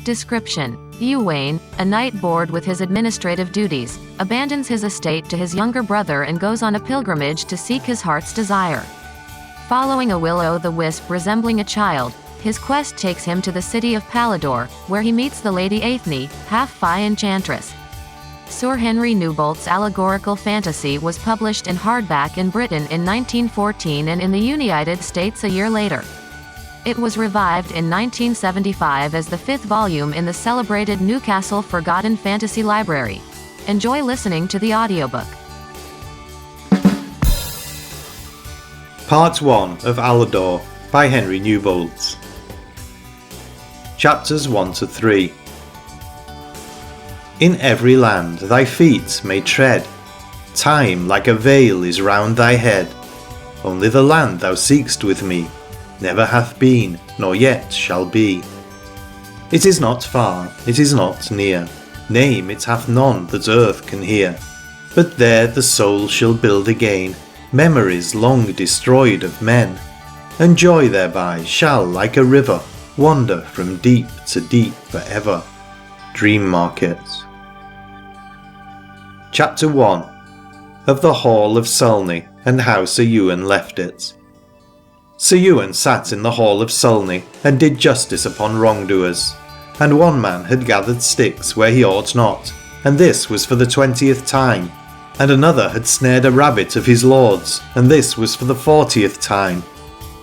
Description: Ywain, a knight bored with his administrative duties, abandons his estate to his younger brother and goes on a pilgrimage to seek his heart's desire. Following a will-o'-the-wisp resembling a child, his quest takes him to the city of Paladore, where he meets the Lady Aithne, half-fae enchantress. Sir Henry Newbolt's allegorical fantasy was published in hardback in Britain in 1914 and in the United States a year later. It was revived in 1975 as the fifth volume in the celebrated Newcastle Forgotten Fantasy Library. Enjoy listening to the audiobook. Part 1 of Aladore by Henry Newbolt. Chapters 1 to 3. In every land thy feet may tread, time like a veil is round thy head. Only the land thou seek'st with me never hath been, nor yet shall be. It is not far, it is not near, name it hath none that earth can hear. But there the soul shall build again memories long destroyed of men, and joy thereby shall like a river wander from deep to deep forever. Dream Market. Chapter 1. Of the Hall of Sulney, and how Sir Ywain left it. Sir Ywain sat in the Hall of Sulney, and did justice upon wrongdoers. And one man had gathered sticks where he ought not, and this was for the 20th time. And another had snared a rabbit of his lord's, and this was for the 40th time.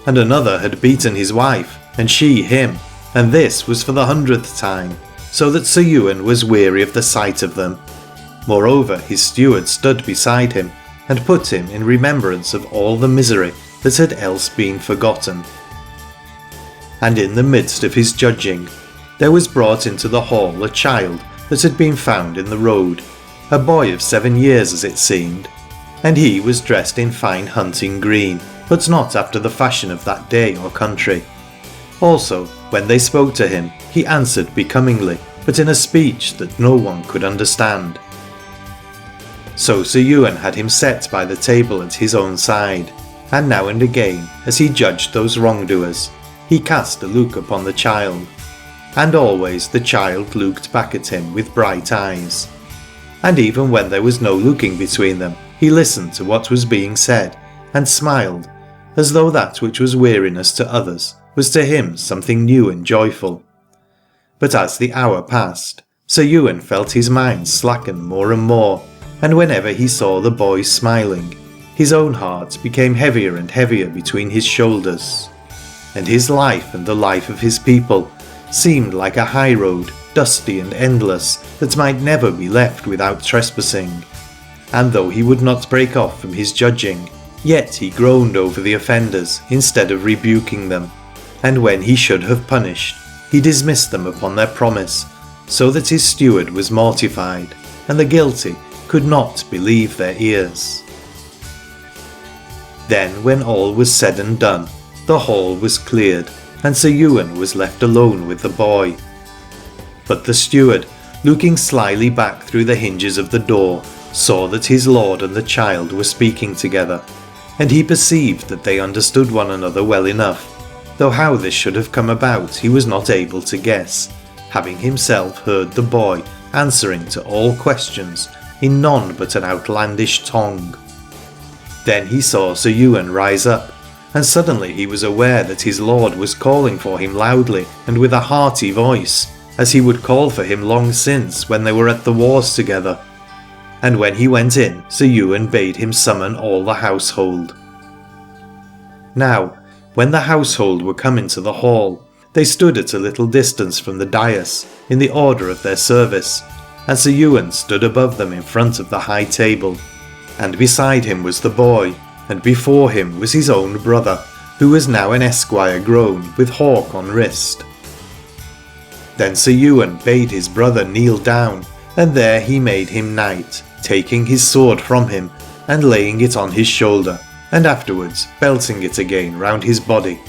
And another had beaten his wife, and she him, and this was for the 100th time, so that Sir Ywain was weary of the sight of them. Moreover, his steward stood beside him, and put him in remembrance of all the misery that had else been forgotten. And in the midst of his judging, there was brought into the hall a child that had been found in the road, a boy of 7 years as it seemed, and he was dressed in fine hunting green, but not after the fashion of that day or country. Also, when they spoke to him, he answered becomingly, but in a speech that no one could understand. So Sir Ywain had him set by the table at his own side, and now and again, as he judged those wrongdoers, he cast a look upon the child, and always the child looked back at him with bright eyes. And even when there was no looking between them, he listened to what was being said, and smiled, as though that which was weariness to others was to him something new and joyful. But as the hour passed, Sir Ywain felt his mind slacken more and more, and whenever he saw the boy smiling, his own heart became heavier and heavier between his shoulders, and his life and the life of his people seemed like a high road, dusty and endless, that might never be left without trespassing. And though he would not break off from his judging, yet he groaned over the offenders instead of rebuking them, and when he should have punished, he dismissed them upon their promise, so that his steward was mortified, and the guilty could not believe their ears. Then when all was said and done, the hall was cleared, and Sir Ywain was left alone with the boy. But the steward, looking slyly back through the hinges of the door, saw that his lord and the child were speaking together, and he perceived that they understood one another well enough, though how this should have come about he was not able to guess, having himself heard the boy answering to all questions in none but an outlandish tongue. Then he saw Sir Ywain rise up, and suddenly he was aware that his lord was calling for him loudly and with a hearty voice, as he would call for him long since when they were at the wars together. And when he went in, Sir Ywain bade him summon all the household. Now, when the household were come into the hall, they stood at a little distance from the dais, in the order of their service, and Sir Ywain stood above them in front of the high table, and beside him was the boy, and before him was his own brother, who was now an esquire grown, with hawk on wrist. Then Sir Ywain bade his brother kneel down, and there he made him knight, taking his sword from him, and laying it on his shoulder, and afterwards belting it again round his body.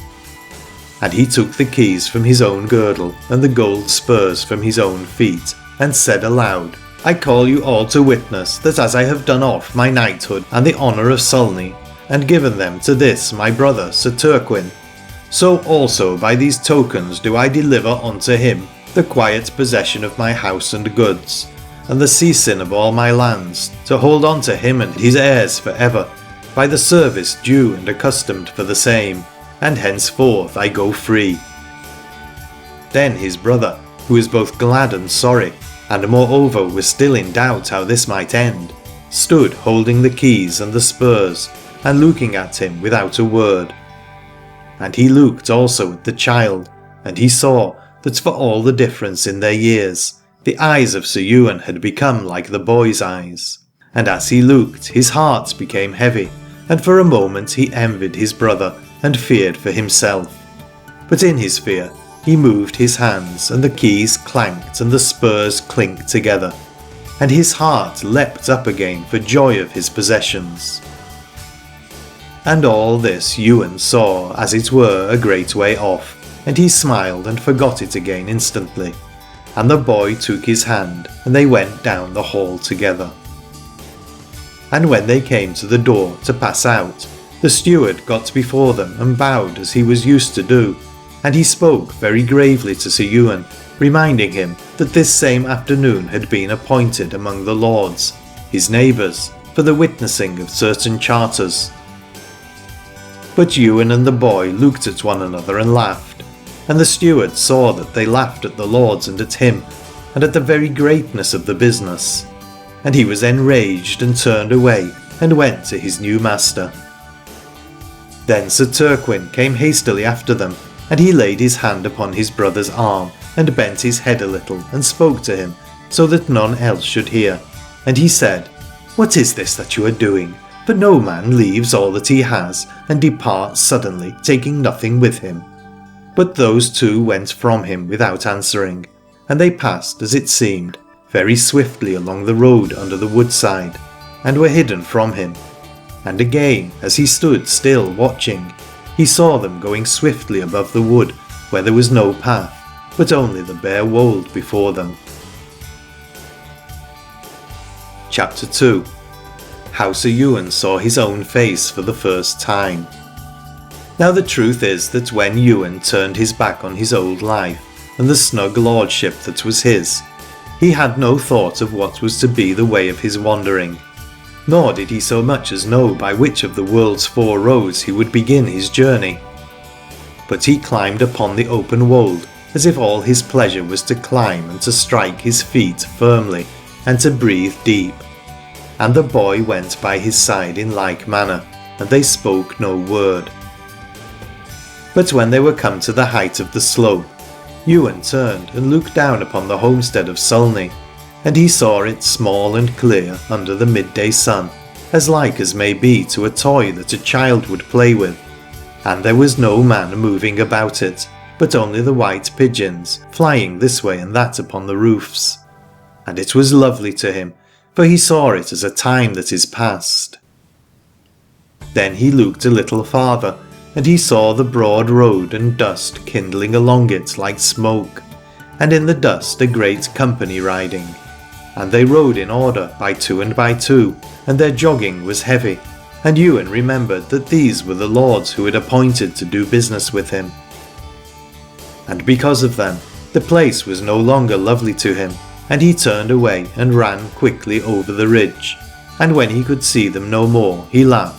And he took the keys from his own girdle, and the gold spurs from his own feet, and said aloud, I call you all to witness that as I have done off my knighthood and the honour of Sulney, and given them to this my brother Sir Turquin, so also by these tokens do I deliver unto him the quiet possession of my house and goods, and the ceasing of all my lands, to hold on to him and his heirs for ever, by the service due and accustomed for the same, and henceforth I go free." Then his brother, who was both glad and sorry, and moreover was still in doubt how this might end, stood holding the keys and the spurs, and looking at him without a word. And he looked also at the child, and he saw that for all the difference in their years, the eyes of Sir Ywain had become like the boy's eyes. And as he looked, his heart became heavy, and for a moment he envied his brother and feared for himself. But in his fear he moved his hands, and the keys clanked and the spurs clinked together, and his heart leapt up again for joy of his possessions. And all this Ywain saw as it were a great way off, and he smiled and forgot it again instantly. And the boy took his hand, and they went down the hall together. And when they came to the door to pass out, the steward got before them and bowed as he was used to do, and he spoke very gravely to Sir Ywain, reminding him that this same afternoon had been appointed among the lords, his neighbours, for the witnessing of certain charters. But Ywain and the boy looked at one another and laughed, and the steward saw that they laughed at the lords and at him, and at the very greatness of the business. And he was enraged and turned away, and went to his new master. Then Sir Turquin came hastily after them, and he laid his hand upon his brother's arm, and bent his head a little, and spoke to him, so that none else should hear. And he said, "What is this that you are doing? For no man leaves all that he has, and departs suddenly, taking nothing with him." But those two went from him without answering, and they passed, as it seemed, very swiftly along the road under the woodside, and were hidden from him. And again, as he stood still watching, he saw them going swiftly above the wood, where there was no path, but only the bare wold before them. Chapter 2. How Sir Ywain saw his own face for the first time. Now the truth is that when Ywain turned his back on his old life, and the snug lordship that was his, he had no thought of what was to be the way of his wandering, nor did he so much as know by which of the world's four roads he would begin his journey. But he climbed upon the open wold, as if all his pleasure was to climb and to strike his feet firmly, and to breathe deep. And the boy went by his side in like manner, and they spoke no word. But when they were come to the height of the slope, Ywain turned and looked down upon the homestead of Sulney, and he saw it small and clear under the midday sun, as like as may be to a toy that a child would play with, and there was no man moving about it, but only the white pigeons flying this way and that upon the roofs. And it was lovely to him, for he saw it as a time that is past. Then he looked a little farther, and he saw the broad road and dust kindling along it like smoke, and in the dust a great company riding. And they rode in order by two, and their jogging was heavy, and Ywain remembered that these were the lords who had appointed to do business with him. And because of them, the place was no longer lovely to him, and he turned away and ran quickly over the ridge, and when he could see them no more he laughed.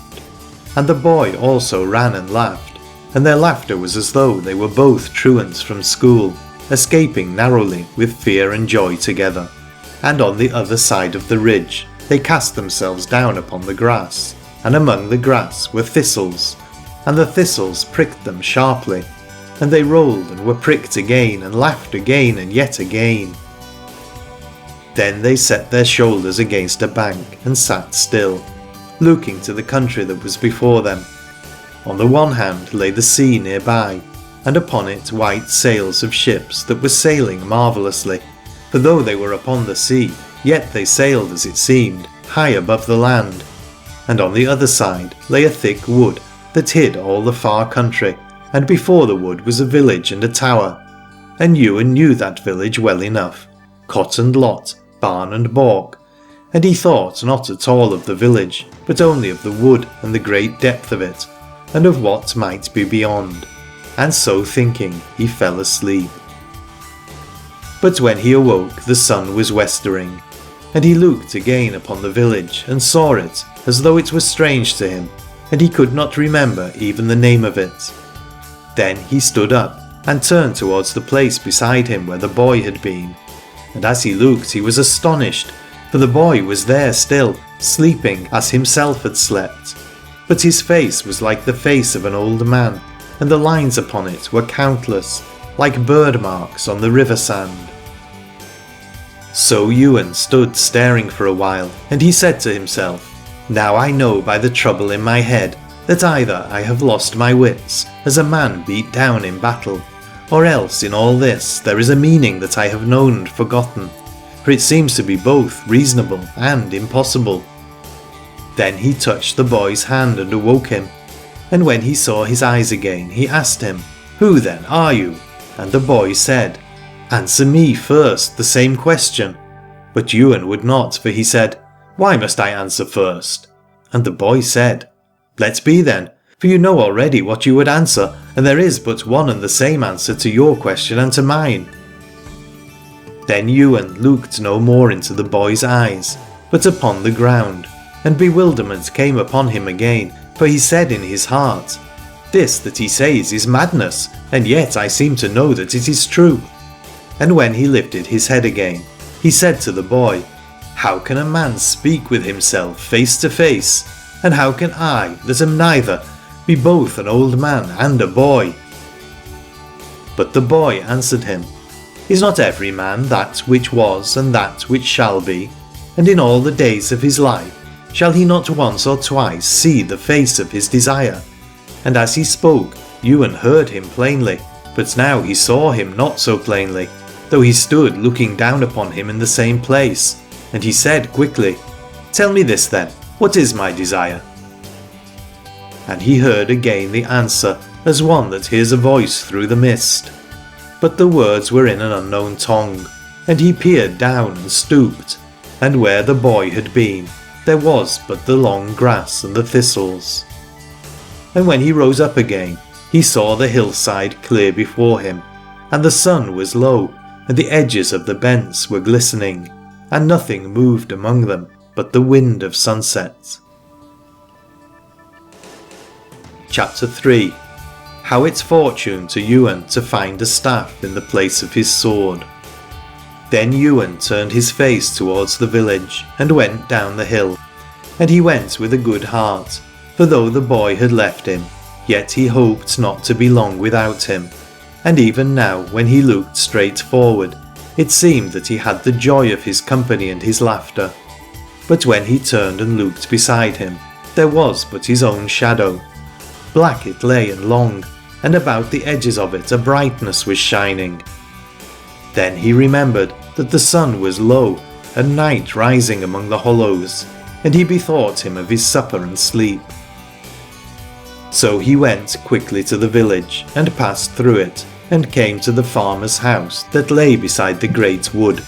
And the boy also ran and laughed, and their laughter was as though they were both truants from school, escaping narrowly with fear and joy together. And on the other side of the ridge they cast themselves down upon the grass, and among the grass were thistles, and the thistles pricked them sharply, and they rolled and were pricked again, and laughed again and yet again. Then they set their shoulders against a bank and sat still, looking to the country that was before them. On the one hand lay the sea nearby, and upon it white sails of ships that were sailing marvellously, for though they were upon the sea, yet they sailed, as it seemed, high above the land. And on the other side lay a thick wood that hid all the far country, and before the wood was a village and a tower. And Ywain knew that village well enough, cot and lot, barn and balk, and he thought not at all of the village, but only of the wood and the great depth of it, and of what might be beyond, and so thinking he fell asleep. But when he awoke, the sun was westering, and he looked again upon the village and saw it as though it was strange to him, and he could not remember even the name of it. Then he stood up and turned towards the place beside him where the boy had been, and as he looked he was astonished, for the boy was there still, sleeping as himself had slept, but his face was like the face of an old man, and the lines upon it were countless, like bird marks on the river sand. So Ywain stood staring for a while, and he said to himself, "Now I know by the trouble in my head that either I have lost my wits as a man beat down in battle, or else in all this there is a meaning that I have known and forgotten, for it seems to be both reasonable and impossible." Then he touched the boy's hand and awoke him, and when he saw his eyes again he asked him, "Who then are you?" And the boy said, "Answer me first the same question." But Ywain would not, for he said, "Why must I answer first?" And the boy said, "Let be then, for you know already what you would answer, and there is but one and the same answer to your question and to mine." Then Ywain looked no more into the boy's eyes, but upon the ground, and bewilderment came upon him again, for he said in his heart, "This that he says is madness, and yet I seem to know that it is true." And when he lifted his head again, he said to the boy, "How can a man speak with himself face to face, and how can I, that am neither, be both an old man and a boy?" But the boy answered him, "Is not every man that which was and that which shall be? And in all the days of his life shall he not once or twice see the face of his desire?" And as he spoke, Ywain heard him plainly, but now he saw him not so plainly, though he stood looking down upon him in the same place, and he said quickly, "Tell me this then, what is my desire?" And he heard again the answer as one that hears a voice through the mist, but the words were in an unknown tongue, and he peered down and stooped, and where the boy had been, there was but the long grass and the thistles. And when he rose up again, he saw the hillside clear before him, and the sun was low, and the edges of the bents were glistening, and nothing moved among them but the wind of sunset. Chapter 3. How it's fortune to Ywain to find a staff in the place of his sword. Then Ywain turned his face towards the village, and went down the hill, and he went with a good heart, for though the boy had left him, yet he hoped not to be long without him, and even now when he looked straight forward, it seemed that he had the joy of his company and his laughter. But when he turned and looked beside him, there was but his own shadow. Black it lay and long, and about the edges of it a brightness was shining. Then he remembered that the sun was low, and night rising among the hollows, and he bethought him of his supper and sleep. So he went quickly to the village, and passed through it, and came to the farmer's house that lay beside the great wood,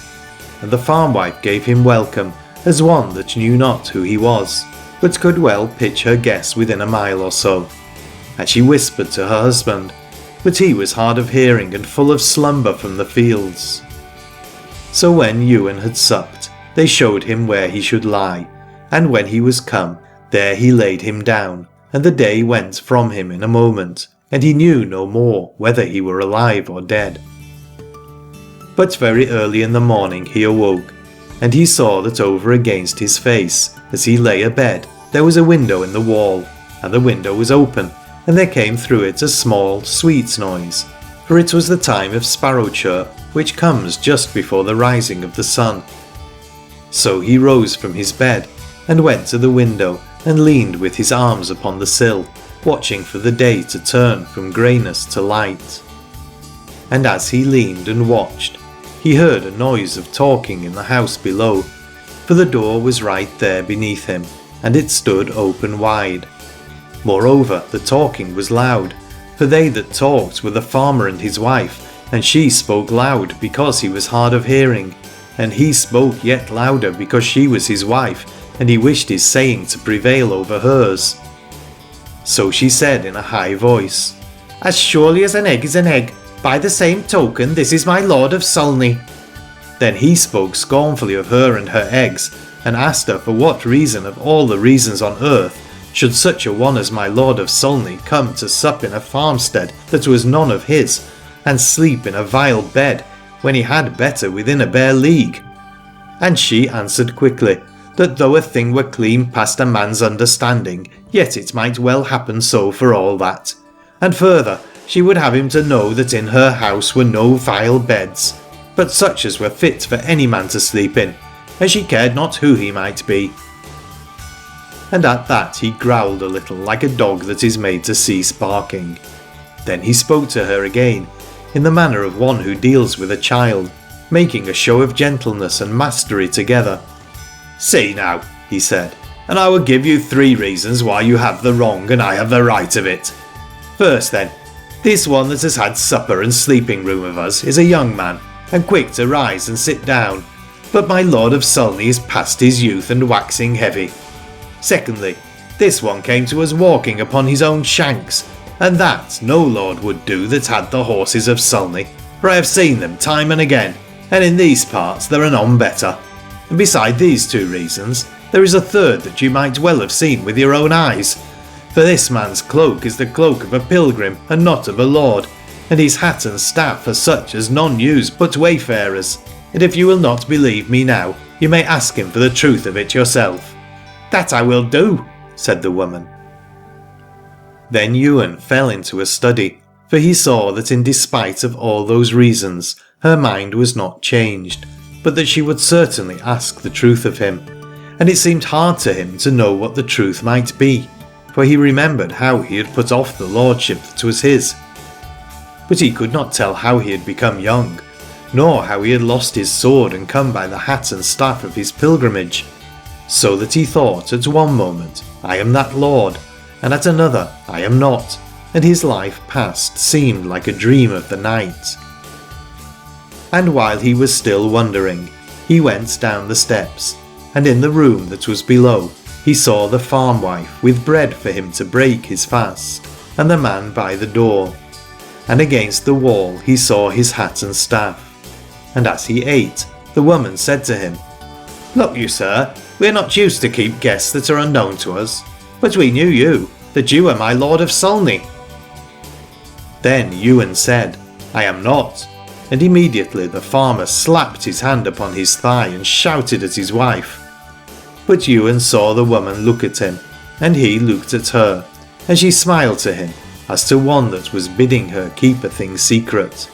and the farmwife gave him welcome as one that knew not who he was, but could well pitch her guess within a mile or so. And she whispered to her husband, but he was hard of hearing and full of slumber from the fields. So when Ywain had supped, they showed him where he should lie, and when he was come, there he laid him down, and the day went from him in a moment, and he knew no more whether he were alive or dead. But very early in the morning he awoke, and he saw that over against his face, as he lay abed, there was a window in the wall, and the window was open, and there came through it a small, sweet noise, for it was the time of sparrow chirp, which comes just before the rising of the sun. So he rose from his bed, and went to the window, and leaned with his arms upon the sill, watching for the day to turn from greyness to light. And as he leaned and watched, he heard a noise of talking in the house below, for the door was right there beneath him, and it stood open wide. Moreover, the talking was loud, for they that talked were the farmer and his wife, and she spoke loud because he was hard of hearing, and he spoke yet louder because she was his wife, and he wished his saying to prevail over hers. So she said in a high voice, "As surely as an egg is an egg, by the same token this is my lord of Sulney. Then he spoke scornfully of her and her eggs, and asked her for what reason of all the reasons on earth should such a one as my lord of Sulney come to sup in a farmstead that was none of his, and sleep in a vile bed, when he had better within a bare league. And she answered quickly, that though a thing were clean past a man's understanding, yet it might well happen so for all that. And further, she would have him to know that in her house were no vile beds, but such as were fit for any man to sleep in, and she cared not who he might be. And at that he growled a little like a dog that is made to cease barking. Then he spoke to her again, in the manner of one who deals with a child, making a show of gentleness and mastery together. "See now," he said, "and I will give you 3 reasons why you have the wrong and I have the right of it. First then, this one that has had supper and sleeping room of us is a young man, and quick to rise and sit down, but my lord of Sulney is past his youth and waxing heavy. Secondly, this one came to us walking upon his own shanks, and that no lord would do that had the horses of Sulney, for I have seen them time and again, and in these parts there are none better. And beside these 2 reasons, there is a third that you might well have seen with your own eyes, for this man's cloak is the cloak of a pilgrim and not of a lord, and his hat and staff are such as none use but wayfarers, and if you will not believe me now, you may ask him for the truth of it yourself." "That I will do," said the woman. Then Ywain fell into a study, for he saw that in despite of all those reasons, her mind was not changed, but that she would certainly ask the truth of him, and it seemed hard to him to know what the truth might be, for he remembered how he had put off the lordship that was his. But he could not tell how he had become young, nor how he had lost his sword and come by the hat and staff of his pilgrimage, so that he thought at one moment, "I am that lord," and at another, "I am not," and his life past seemed like a dream of the night. And while he was still wondering, he went down the steps, and in the room that was below, he saw the farm wife with bread for him to break his fast, and the man by the door. And against the wall he saw his hat and staff. And as he ate, the woman said to him, "Look you, sir, we are not used to keep guests that are unknown to us, but we knew you, that you are my lord of Sulney." Then Ywain said, "I am not," and immediately the farmer slapped his hand upon his thigh and shouted at his wife. But Ywain saw the woman look at him, and he looked at her, and she smiled to him, as to one that was bidding her keep a thing secret.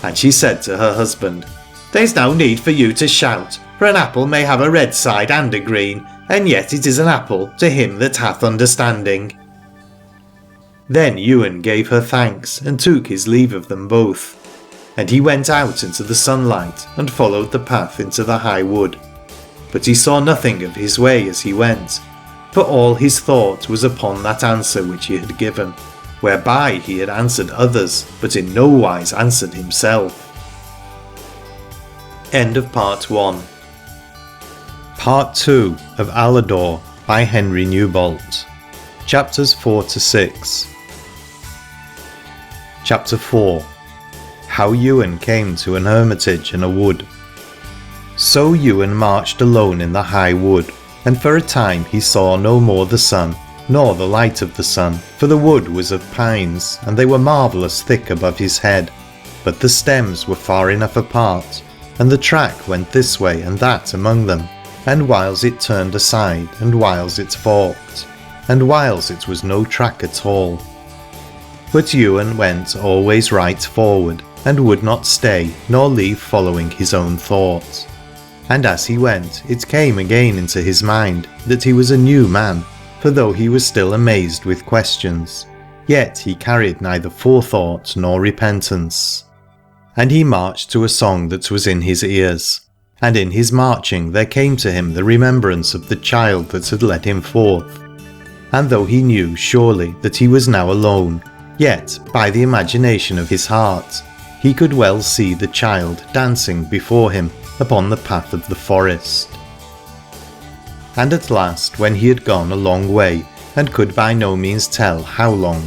And she said to her husband, "There's no need for you to shout, for an apple may have a red side and a green, and yet it is an apple to him that hath understanding." Then Ywain gave her thanks, and took his leave of them both, and he went out into the sunlight, and followed the path into the high wood. But he saw nothing of his way as he went, for all his thought was upon that answer which he had given, whereby he had answered others, but in no wise answered himself. End of Part 1. Part 2 of Aladore by Henry Newbolt. Chapters 4 to 6. Chapter 4. How Ywain came to an hermitage in a wood. So Ywain marched alone in the high wood, and for a time he saw no more the sun, nor the light of the sun, for the wood was of pines, and they were marvellous thick above his head, but the stems were far enough apart, and the track went this way and that among them, and whiles it turned aside, and whiles it forked, and whiles it was no track at all. But Ywain went always right forward, and would not stay, nor leave following his own thoughts. And as he went, it came again into his mind that he was a new man, for though he was still amazed with questions, yet he carried neither forethought nor repentance. And he marched to a song that was in his ears, and in his marching there came to him the remembrance of the child that had led him forth. And though he knew surely that he was now alone, yet by the imagination of his heart he could well see the child dancing before him upon the path of the forest. And at last, when he had gone a long way, and could by no means tell how long,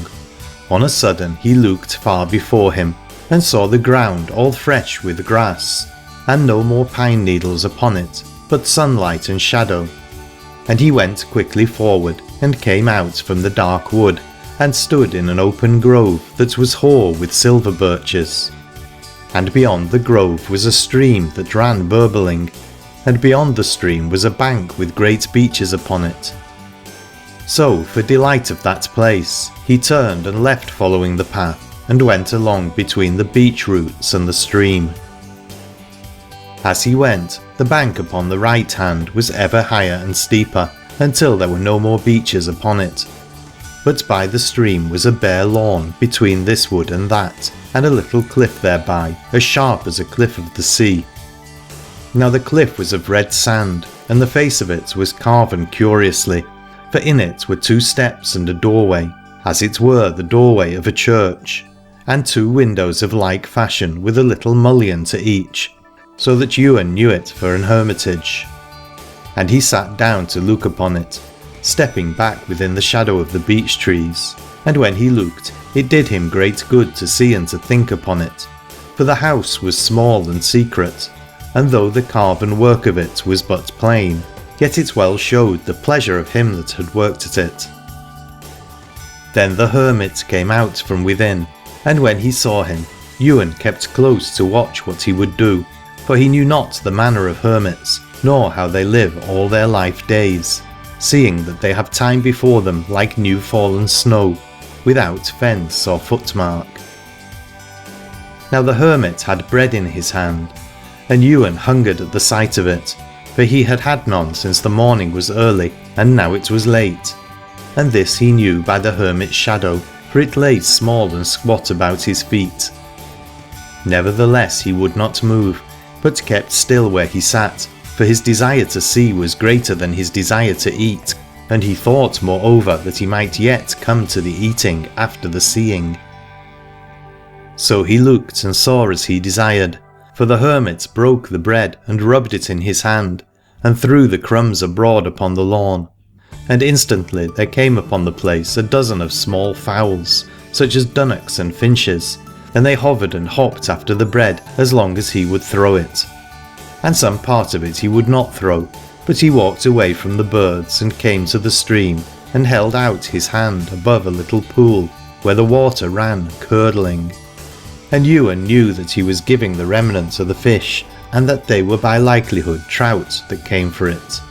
on a sudden he looked far before him, and saw the ground all fresh with grass, and no more pine needles upon it, but sunlight and shadow. And he went quickly forward, and came out from the dark wood, and stood in an open grove that was hoar with silver birches. And beyond the grove was a stream that ran burbling, and beyond the stream was a bank with great beeches upon it. So, for delight of that place, he turned and left following the path, and went along between the beech roots and the stream. As he went, the bank upon the right hand was ever higher and steeper, until there were no more beeches upon it. But by the stream was a bare lawn between this wood and that, and a little cliff thereby, as sharp as a cliff of the sea. Now the cliff was of red sand, and the face of it was carven curiously, for in it were 2 steps and a doorway, as it were the doorway of a church, and 2 windows of like fashion with a little mullion to each, so that Ywain knew it for an hermitage. And he sat down to look upon it, stepping back within the shadow of the beech trees, and when he looked, it did him great good to see and to think upon it, for the house was small and secret, and though the carven work of it was but plain, yet it well showed the pleasure of him that had worked at it. Then the hermit came out from within, and when he saw him, Ywain kept close to watch what he would do, for he knew not the manner of hermits, nor how they live all their life days, seeing that they have time before them like new fallen snow, without fence or footmark. Now the hermit had bread in his hand, and Ywain hungered at the sight of it, for he had had none since the morning was early, and now it was late. And this he knew by the hermit's shadow, for it lay small and squat about his feet. Nevertheless he would not move, but kept still where he sat, for his desire to see was greater than his desire to eat, and he thought moreover that he might yet come to the eating after the seeing. So he looked and saw as he desired, for the hermit broke the bread and rubbed it in his hand, and threw the crumbs abroad upon the lawn. And instantly there came upon the place a dozen of small fowls, such as dunnocks and finches, and they hovered and hopped after the bread as long as he would throw it. And some part of it he would not throw, but he walked away from the birds and came to the stream, and held out his hand above a little pool, where the water ran curdling. And Ywain knew that he was giving the remnant to the fish, and that they were by likelihood trout that came for it.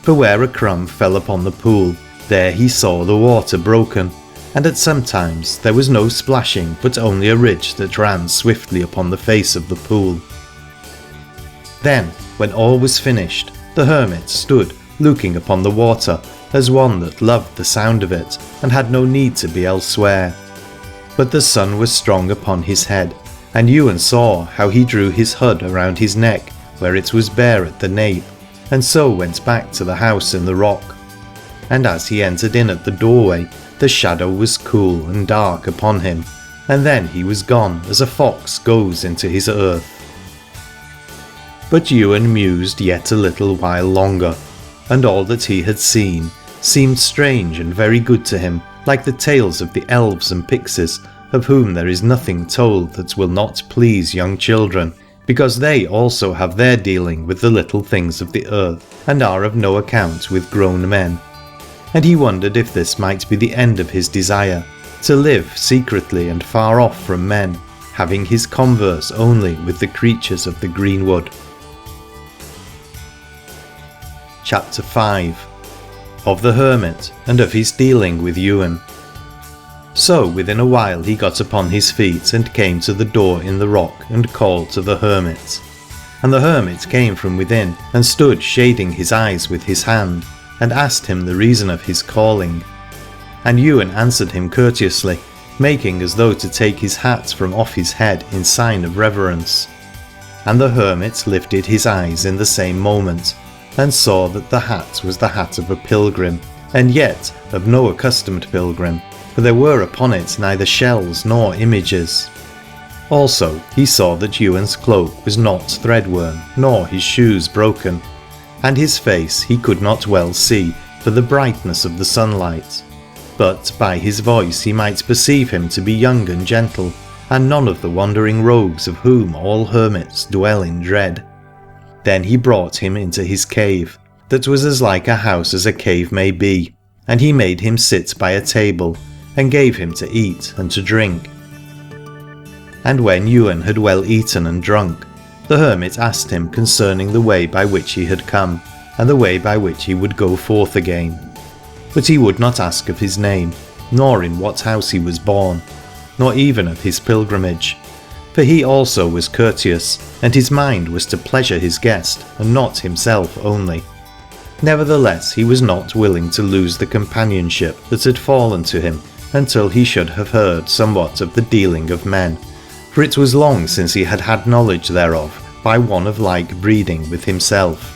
For where a crumb fell upon the pool, there he saw the water broken, and at some times there was no splashing, but only a ridge that ran swiftly upon the face of the pool. Then, when all was finished, the hermit stood looking upon the water, as one that loved the sound of it, and had no need to be elsewhere. But the sun was strong upon his head, and Ywain saw how he drew his hood around his neck, where it was bare at the nape, and so went back to the house in the rock. And as he entered in at the doorway, the shadow was cool and dark upon him, and then he was gone as a fox goes into his earth. But Ywain mused yet a little while longer, and all that he had seen seemed strange and very good to him, like the tales of the elves and pixies, of whom there is nothing told that will not please young children, because they also have their dealing with the little things of the earth, and are of no account with grown men. And he wondered if this might be the end of his desire, to live secretly and far off from men, having his converse only with the creatures of the greenwood. Chapter 5. Of the hermit, and of his dealing with Ywain. So within a while he got upon his feet, and came to the door in the rock, and called to the hermit. And the hermit came from within, and stood shading his eyes with his hand, and asked him the reason of his calling. And Ywain answered him courteously, making as though to take his hat from off his head in sign of reverence. And the hermit lifted his eyes in the same moment, and saw that the hat was the hat of a pilgrim, and yet of no accustomed pilgrim, for there were upon it neither shells nor images. Also he saw that Ywain's cloak was not thread-worn, nor his shoes broken, and his face he could not well see for the brightness of the sunlight, but by his voice he might perceive him to be young and gentle, and none of the wandering rogues of whom all hermits dwell in dread. Then he brought him into his cave, that was as like a house as a cave may be, and he made him sit by a table, and gave him to eat and to drink. And when Ywain had well eaten and drunk, the hermit asked him concerning the way by which he had come, and the way by which he would go forth again. But he would not ask of his name, nor in what house he was born, nor even of his pilgrimage, for he also was courteous, and his mind was to pleasure his guest, and not himself only. Nevertheless, he was not willing to lose the companionship that had fallen to him until he should have heard somewhat of the dealing of men, for it was long since he had had knowledge thereof by one of like breeding with himself.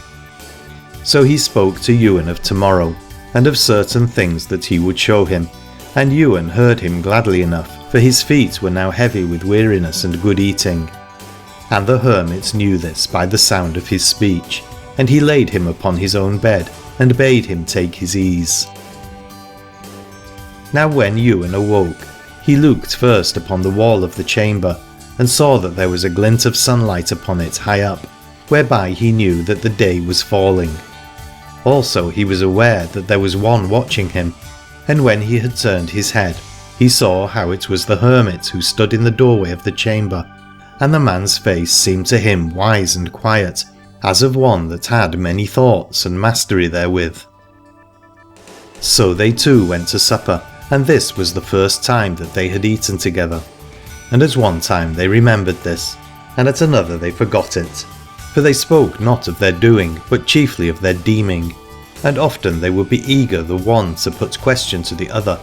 So he spoke to Ywain of tomorrow, and of certain things that he would show him, and Ywain heard him gladly enough, for his feet were now heavy with weariness and good eating. And the hermit knew this by the sound of his speech, and he laid him upon his own bed, and bade him take his ease. Now when Ywain awoke, he looked first upon the wall of the chamber, and saw that there was a glint of sunlight upon it high up, whereby he knew that the day was falling. Also he was aware that there was one watching him, and when he had turned his head, he saw how it was the hermit who stood in the doorway of the chamber, and the man's face seemed to him wise and quiet, as of one that had many thoughts and mastery therewith. So they two went to supper, and this was the first time that they had eaten together. And at one time they remembered this, and at another they forgot it, for they spoke not of their doing, but chiefly of their deeming, and often they would be eager the one to put question to the other,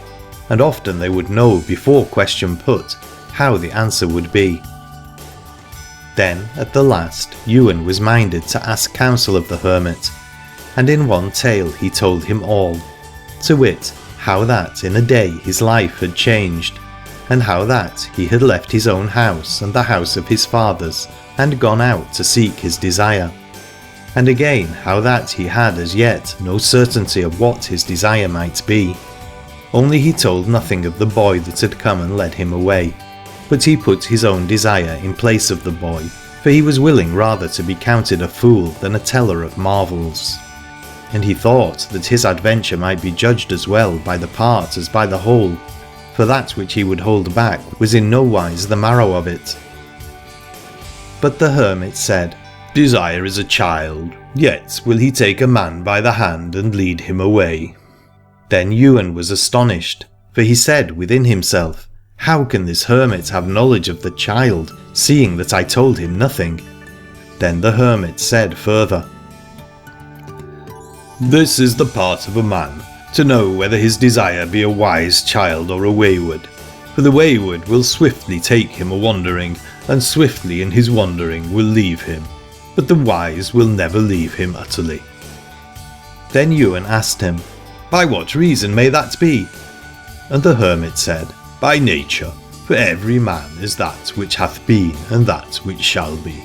and often they would know before question put how the answer would be. Then at the last Ywain was minded to ask counsel of the hermit, and in one tale he told him all, to wit, how that in a day his life had changed, and how that he had left his own house and the house of his fathers, and gone out to seek his desire, and again how that he had as yet no certainty of what his desire might be. Only he told nothing of the boy that had come and led him away, but he put his own desire in place of the boy, for he was willing rather to be counted a fool than a teller of marvels. And he thought that his adventure might be judged as well by the part as by the whole, for that which he would hold back was in no wise the marrow of it. But the hermit said, "Desire is a child, yet will he take a man by the hand and lead him away." Then Ywain was astonished, for he said within himself, "How can this hermit have knowledge of the child, seeing that I told him nothing?" Then the hermit said further, "This is the part of a man, to know whether his desire be a wise child or a wayward. For the wayward will swiftly take him a wandering, and swiftly in his wandering will leave him, but the wise will never leave him utterly." Then Ywain asked him, "By what reason may that be?" And the hermit said, "By nature, for every man is that which hath been and that which shall be."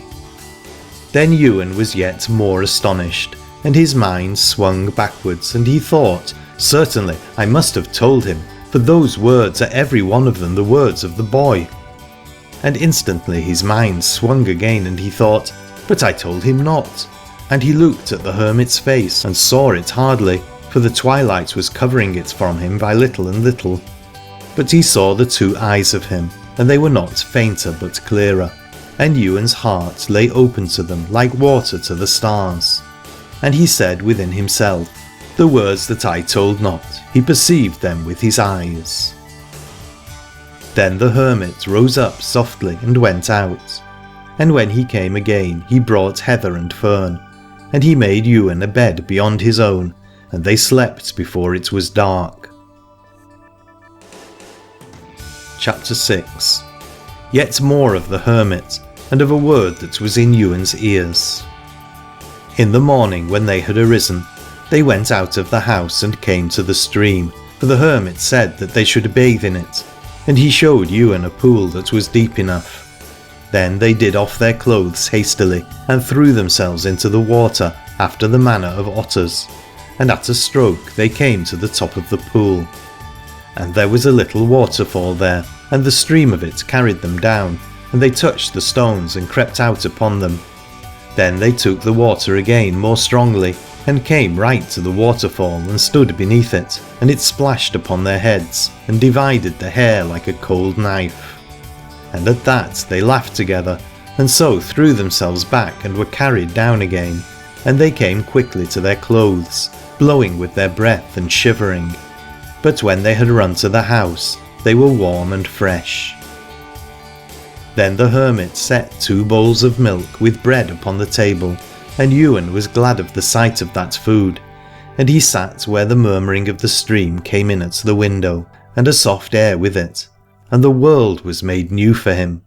Then Ywain was yet more astonished, and his mind swung backwards, and he thought, "Certainly I must have told him, for those words are every one of them the words of the boy." And instantly his mind swung again, and he thought, "But I told him not." And he looked at the hermit's face, and saw it hardly, for the twilight was covering it from him by little and little. But he saw the two eyes of him, and they were not fainter but clearer, and Ywain's heart lay open to them like water to the stars. And he said within himself, "The words that I told not, he perceived them with his eyes." Then the hermit rose up softly and went out, and when he came again he brought heather and fern, and he made Ywain a bed beyond his own, and they slept before it was dark. Chapter 6. Yet more of the hermit, and of a word that was in Ywain's ears. In the morning when they had arisen, they went out of the house and came to the stream, for the hermit said that they should bathe in it, and he showed Ywain a pool that was deep enough. Then they did off their clothes hastily, and threw themselves into the water after the manner of otters, and at a stroke they came to the top of the pool. And there was a little waterfall there, and the stream of it carried them down, and they touched the stones and crept out upon them. Then they took the water again more strongly, and came right to the waterfall and stood beneath it, and it splashed upon their heads, and divided the hair like a cold knife. And at that they laughed together, and so threw themselves back and were carried down again, and they came quickly to their clothes, blowing with their breath and shivering. But when they had run to the house, they were warm and fresh. Then the hermit set 2 bowls of milk with bread upon the table, and Ywain was glad of the sight of that food, and he sat where the murmuring of the stream came in at the window, and a soft air with it, and the world was made new for him.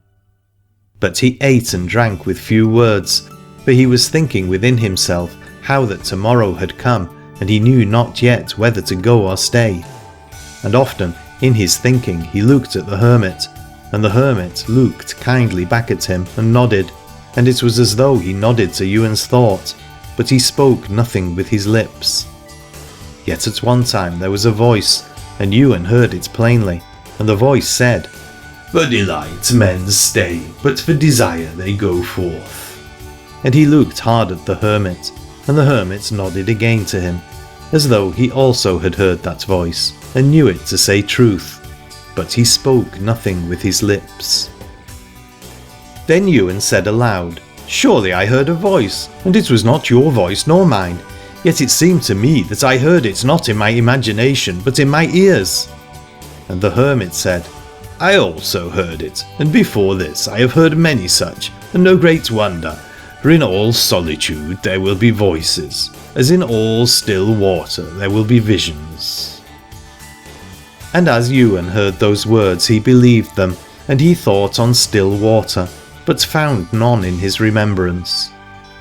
But he ate and drank with few words, for he was thinking within himself how that tomorrow had come, and he knew not yet whether to go or stay. And often in his thinking he looked at the hermit, and the hermit looked kindly back at him and nodded, and it was as though he nodded to Ywain's thought, but he spoke nothing with his lips. Yet at one time there was a voice, and Ywain heard it plainly, and the voice said, "For delight men stay, but for desire they go forth." And he looked hard at the hermit, and the hermit nodded again to him, as though he also had heard that voice, and knew it to say truth, but he spoke nothing with his lips. Then Ywain said aloud, "Surely I heard a voice, and it was not your voice nor mine, yet it seemed to me that I heard it not in my imagination, but in my ears." And the hermit said, "I also heard it, and before this I have heard many such, and no great wonder, for in all solitude there will be voices, as in all still water there will be visions." And as Ywain heard those words he believed them, and he thought on still water, but found none in his remembrance.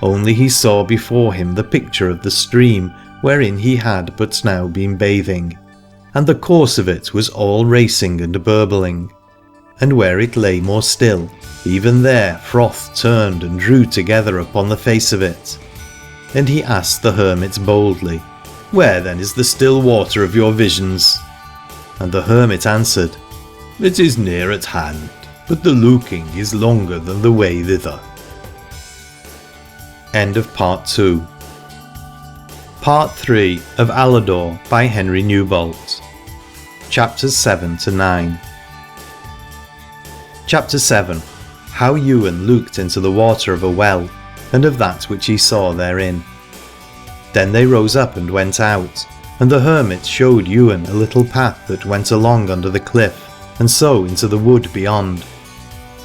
Only he saw before him the picture of the stream wherein he had but now been bathing, and the course of it was all racing and burbling, and where it lay more still, even there froth turned and drew together upon the face of it. And he asked the hermit boldly, "Where then is the still water of your visions?" And the hermit answered, "It is near at hand, but the looking is longer than the way thither." End of Part 2. Part 3 of Aladore by Henry Newbolt. Chapters 7 to 9. Chapter 7. How Ywain looked into the water of a well, and of that which he saw therein. Then they rose up and went out, and the hermit showed Ywain a little path that went along under the cliff, and so into the wood beyond.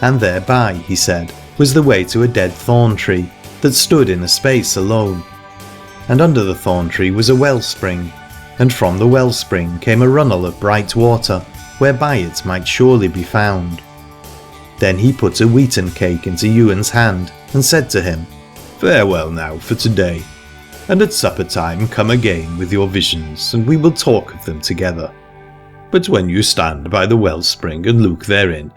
And thereby, he said, was the way to a dead thorn tree, that stood in a space alone. And under the thorn tree was a wellspring, and from the wellspring came a runnel of bright water, whereby it might surely be found. Then he put a wheaten cake into Ywain's hand, and said to him, "Farewell now for today, and at supper time come again with your visions, and we will talk of them together. But when you stand by the wellspring and look therein,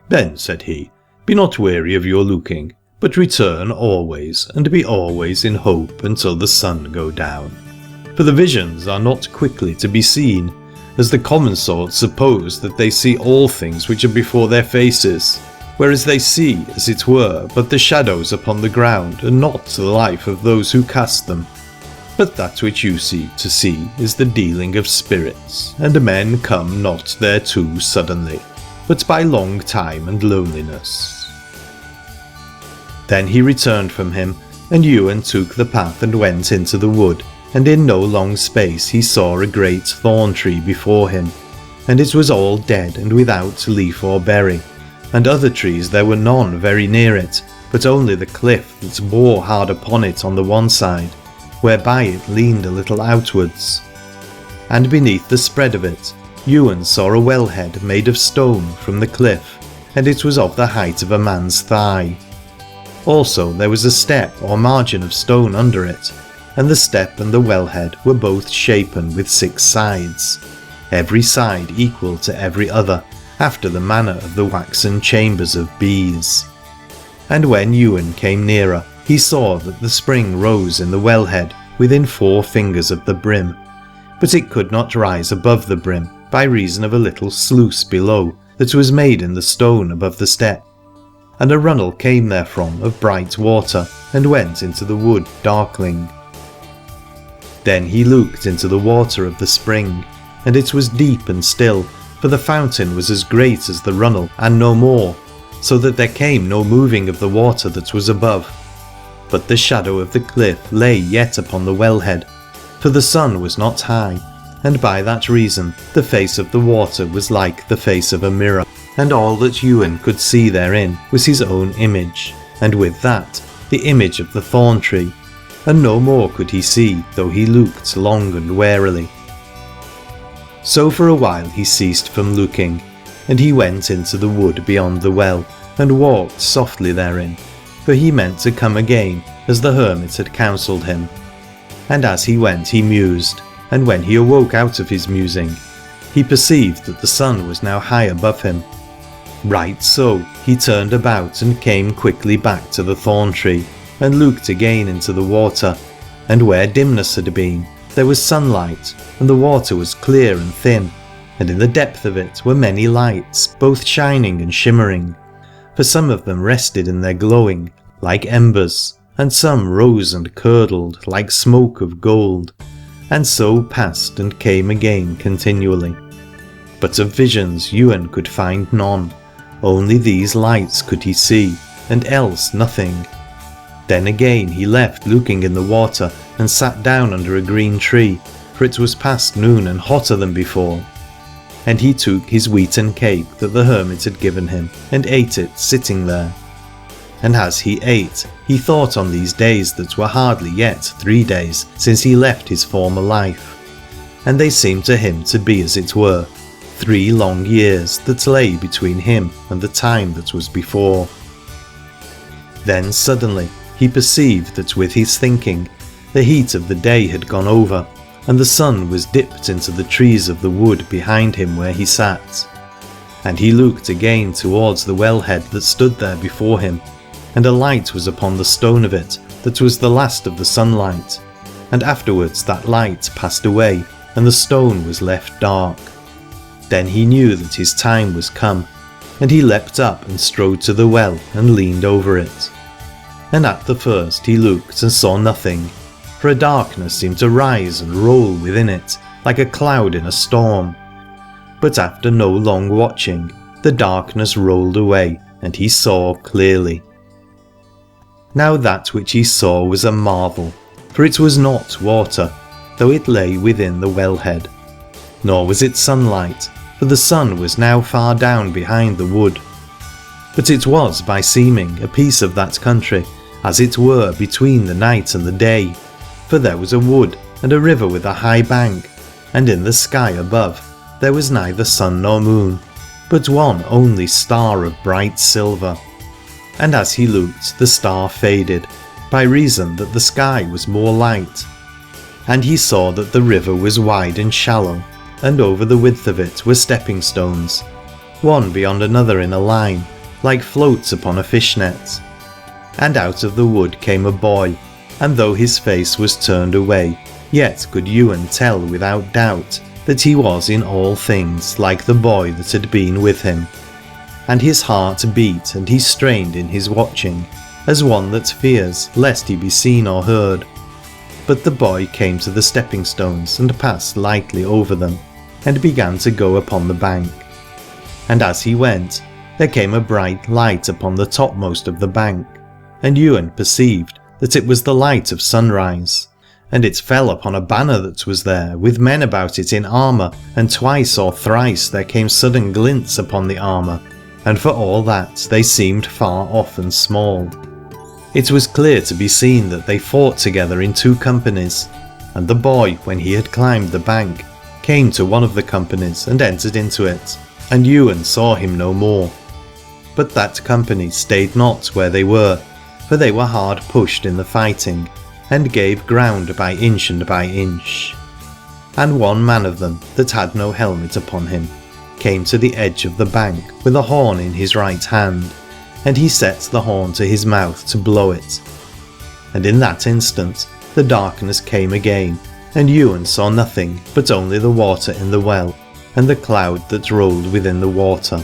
then," said he, "be not weary of your looking, but return always, and be always in hope until the sun go down. For the visions are not quickly to be seen, as the common sort suppose that they see all things which are before their faces, whereas they see, as it were, but the shadows upon the ground, and not the life of those who cast them. But that which you seek to see is the dealing of spirits, and men come not thereto suddenly, but by long time and loneliness." Then he returned from him, and Ywain took the path and went into the wood, and in no long space he saw a great thorn tree before him, and it was all dead and without leaf or berry, and other trees there were none very near it, but only the cliff that bore hard upon it on the one side, whereby it leaned a little outwards. And beneath the spread of it, Ywain saw a wellhead made of stone from the cliff, and it was of the height of a man's thigh. Also there was a step or margin of stone under it, and the step and the wellhead were both shapen with 6 sides, every side equal to every other, after the manner of the waxen chambers of bees. And when Ywain came nearer, he saw that the spring rose in the wellhead within 4 fingers of the brim, but it could not rise above the brim by reason of a little sluice below that was made in the stone above the step, and a runnel came therefrom of bright water, and went into the wood darkling. Then he looked into the water of the spring, and it was deep and still, for the fountain was as great as the runnel, and no more, so that there came no moving of the water that was above. But the shadow of the cliff lay yet upon the wellhead, for the sun was not high, and by that reason the face of the water was like the face of a mirror, and all that Ywain could see therein was his own image, and with that the image of the thorn tree, and no more could he see, though he looked long and warily. So for a while he ceased from looking, and he went into the wood beyond the well, and walked softly therein, for he meant to come again, as the hermit had counselled him. And as he went he mused, and when he awoke out of his musing, he perceived that the sun was now high above him. Right so he turned about and came quickly back to the thorn tree, and looked again into the water, and where dimness had been, there was sunlight, and the water was clear and thin, and in the depth of it were many lights, both shining and shimmering, for some of them rested in their glowing, like embers, and some rose and curdled, like smoke of gold, and so passed and came again continually. But of visions Ywain could find none, only these lights could he see, and else nothing. Then again he left looking in the water, and sat down under a green tree, for it was past noon and hotter than before. And he took his wheaten cake that the hermit had given him, and ate it sitting there. And as he ate, he thought on these days that were hardly yet 3 days since he left his former life, and they seemed to him to be as it were 3 long years that lay between him and the time that was before. Then suddenly he perceived that with his thinking the heat of the day had gone over, and the sun was dipped into the trees of the wood behind him where he sat. And he looked again towards the wellhead that stood there before him, and a light was upon the stone of it that was the last of the sunlight, and afterwards that light passed away, and the stone was left dark. Then he knew that his time was come, and he leapt up and strode to the well and leaned over it. And at the first he looked and saw nothing, for a darkness seemed to rise and roll within it, like a cloud in a storm. But after no long watching, the darkness rolled away, and he saw clearly. Now that which he saw was a marvel, for it was not water, though it lay within the wellhead. Nor was it sunlight, for the sun was now far down behind the wood. But it was by seeming a piece of that country, as it were between the night and the day, for there was a wood and a river with a high bank, and in the sky above there was neither sun nor moon, but one only star of bright silver. And as he looked, the star faded, by reason that the sky was more light. And he saw that the river was wide and shallow, and over the width of it were stepping stones, one beyond another in a line, like floats upon a fishnet. And out of the wood came a boy, and though his face was turned away, yet could Ywain tell without doubt that he was in all things like the boy that had been with him. And his heart beat, and he strained in his watching, as one that fears lest he be seen or heard. But the boy came to the stepping stones, and passed lightly over them, and began to go upon the bank. And as he went, there came a bright light upon the topmost of the bank, and Ywain perceived that it was the light of sunrise, and it fell upon a banner that was there, with men about it in armour, and twice or thrice there came sudden glints upon the armour, and for all that they seemed far off and small. It was clear to be seen that they fought together in 2 companies, and the boy, when he had climbed the bank, came to one of the companies and entered into it, and Ywain saw him no more. But that company stayed not where they were, for they were hard pushed in the fighting, and gave ground by inch and by inch. And one man of them, that had no helmet upon him, came to the edge of the bank with a horn in his right hand, and he set the horn to his mouth to blow it. And in that instant the darkness came again, and Ywain saw nothing but only the water in the well, and the cloud that rolled within the water.